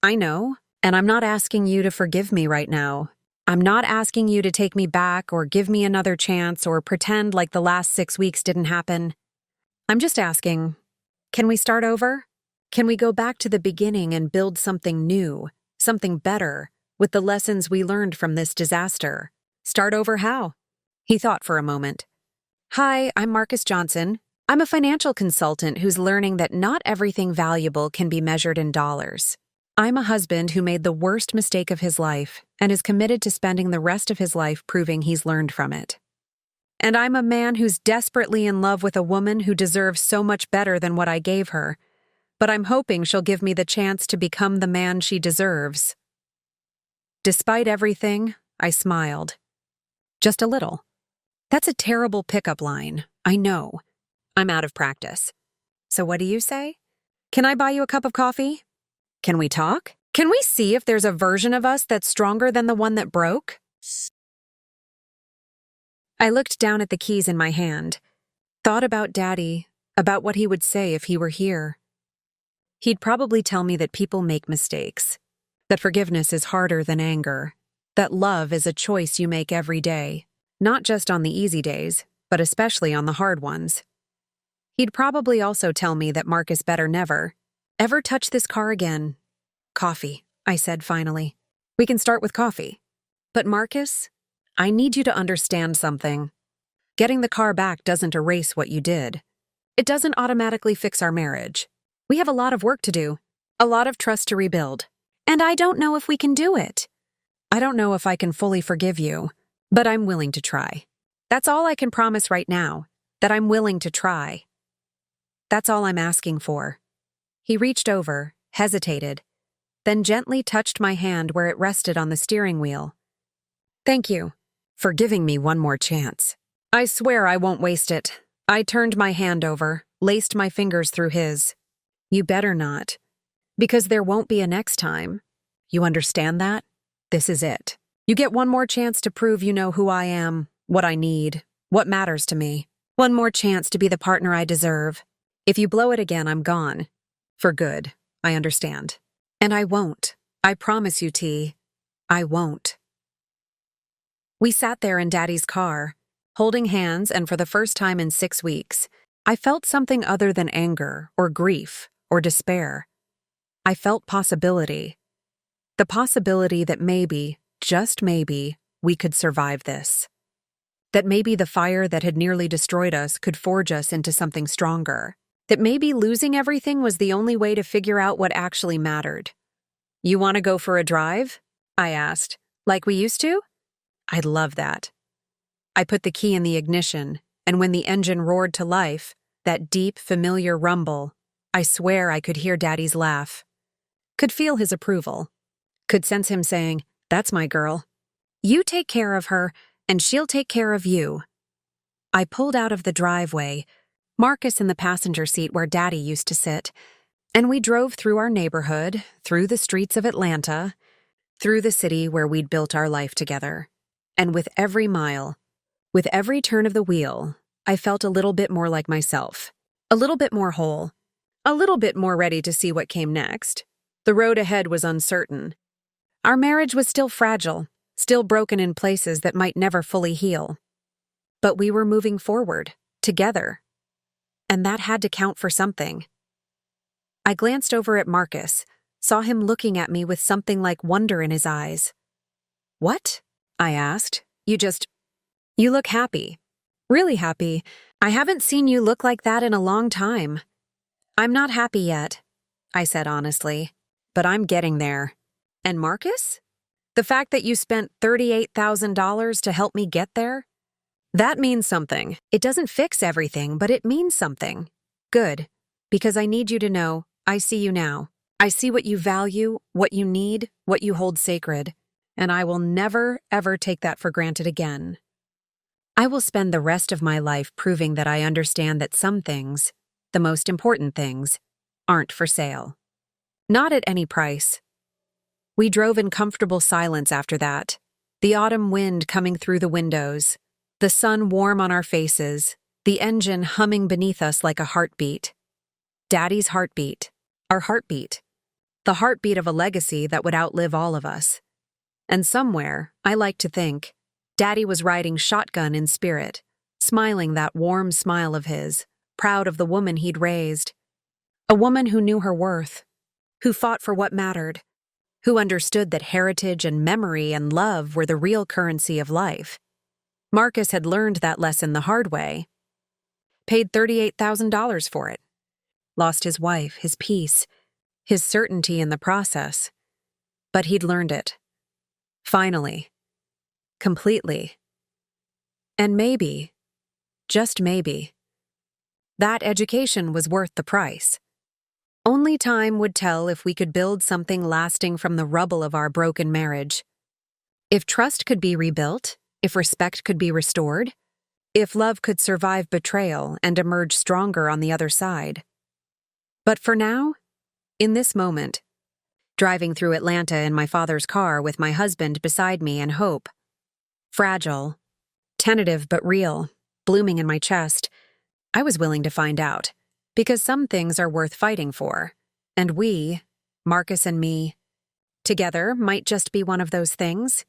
Speaker 1: I know, and I'm not asking you to forgive me right now. I'm not asking you to take me back or give me another chance or pretend like the last 6 weeks didn't happen. I'm just asking, can we start over? Can we go back to the beginning and build something new, something better, with the lessons we learned from this disaster? Start over how? He thought for a moment. Hi, I'm Marcus Johnson. I'm a financial consultant who's learning that not everything valuable can be measured in dollars. I'm a husband who made the worst mistake of his life and is committed to spending the rest of his life proving he's learned from it. And I'm a man who's desperately in love with a woman who deserves so much better than what I gave her, but I'm hoping she'll give me the chance to become the man she deserves. Despite everything, I smiled. Just a little. That's a terrible pickup line. I know. I'm out of practice. So what do you say? Can I buy you a cup of coffee? Can we talk? Can we see if there's a version of us that's stronger than the one that broke? I looked down at the keys in my hand, thought about Daddy, about what he would say if he were here. He'd probably tell me that people make mistakes, that forgiveness is harder than anger, that love is a choice you make every day, not just on the easy days, but especially on the hard ones. He'd probably also tell me that Marcus better never, ever touch this car again. Coffee, I said finally. We can start with coffee. But Marcus, I need you to understand something. Getting the car back doesn't erase what you did. It doesn't automatically fix our marriage. We have a lot of work to do, a lot of trust to rebuild. And I don't know if we can do it. I don't know if I can fully forgive you, but I'm willing to try. That's all I can promise right now, that I'm willing to try. That's all I'm asking for. He reached over, hesitated, then gently touched my hand where it rested on the steering wheel. Thank you for giving me one more chance. I swear I won't waste it. I turned my hand over, laced my fingers through his. You better not. Because there won't be a next time. You understand that? This is it. You get one more chance to prove you know who I am, what I need, what matters to me. One more chance to be the partner I deserve. If you blow it again, I'm gone. For good, I understand. And I won't. I promise you, T. I won't. We sat there in Daddy's car, holding hands, and for the first time in 6 weeks, I felt something other than anger or grief or despair. I felt possibility. The possibility that maybe, just maybe, we could survive this. That maybe the fire that had nearly destroyed us could forge us into something stronger. That maybe losing everything was the only way to figure out what actually mattered. You want to go for a drive? I asked. Like we used to? I'd love that. I put the key in the ignition, and when the engine roared to life, that deep, familiar rumble, I swear I could hear Daddy's laugh. Could feel his approval. Could sense him saying, "That's my girl. You take care of her, and she'll take care of you." I pulled out of the driveway, Marcus in the passenger seat where Daddy used to sit, and we drove through our neighborhood, through the streets of Atlanta, through the city where we'd built our life together. And with every mile, with every turn of the wheel, I felt a little bit more like myself, a little bit more whole, a little bit more ready to see what came next. The road ahead was uncertain. Our marriage was still fragile, still broken in places that might never fully heal. But we were moving forward, together. And that had to count for something. I glanced over at Marcus, saw him looking at me with something like wonder in his eyes. "What?" I asked. You look happy. Really happy. I haven't seen you look like that in a long time." "I'm not happy yet," I said honestly, "but I'm getting there." "And Marcus? The fact that you spent $38,000 to help me get there? That means something. It doesn't fix everything, but it means something. Good, because I need you to know, I see you now. I see what you value, what you need, what you hold sacred, and I will never, ever take that for granted again. I will spend the rest of my life proving that I understand that some things, the most important things, aren't for sale. Not at any price." We drove in comfortable silence after that, the autumn wind coming through the windows, the sun warm on our faces, the engine humming beneath us like a heartbeat. Daddy's heartbeat, our heartbeat, the heartbeat of a legacy that would outlive all of us. And somewhere, I like to think, Daddy was riding shotgun in spirit, smiling that warm smile of his, proud of the woman he'd raised. A woman who knew her worth, who fought for what mattered, who understood that heritage and memory and love were the real currency of life. Marcus had learned that lesson the hard way. Paid $38,000 for it. Lost his wife, his peace, his certainty in the process. But he'd learned it. Finally. Completely. And maybe, just maybe, that education was worth the price. Only time would tell if we could build something lasting from the rubble of our broken marriage. If trust could be rebuilt, If respect could be restored? If love could survive betrayal and emerge stronger on the other side? But for now, in this moment, driving through Atlanta in my father's car with my husband beside me and hope, fragile, tentative but real, blooming in my chest, I was willing to find out, because some things are worth fighting for, and we, Marcus and me, together might just be one of those things.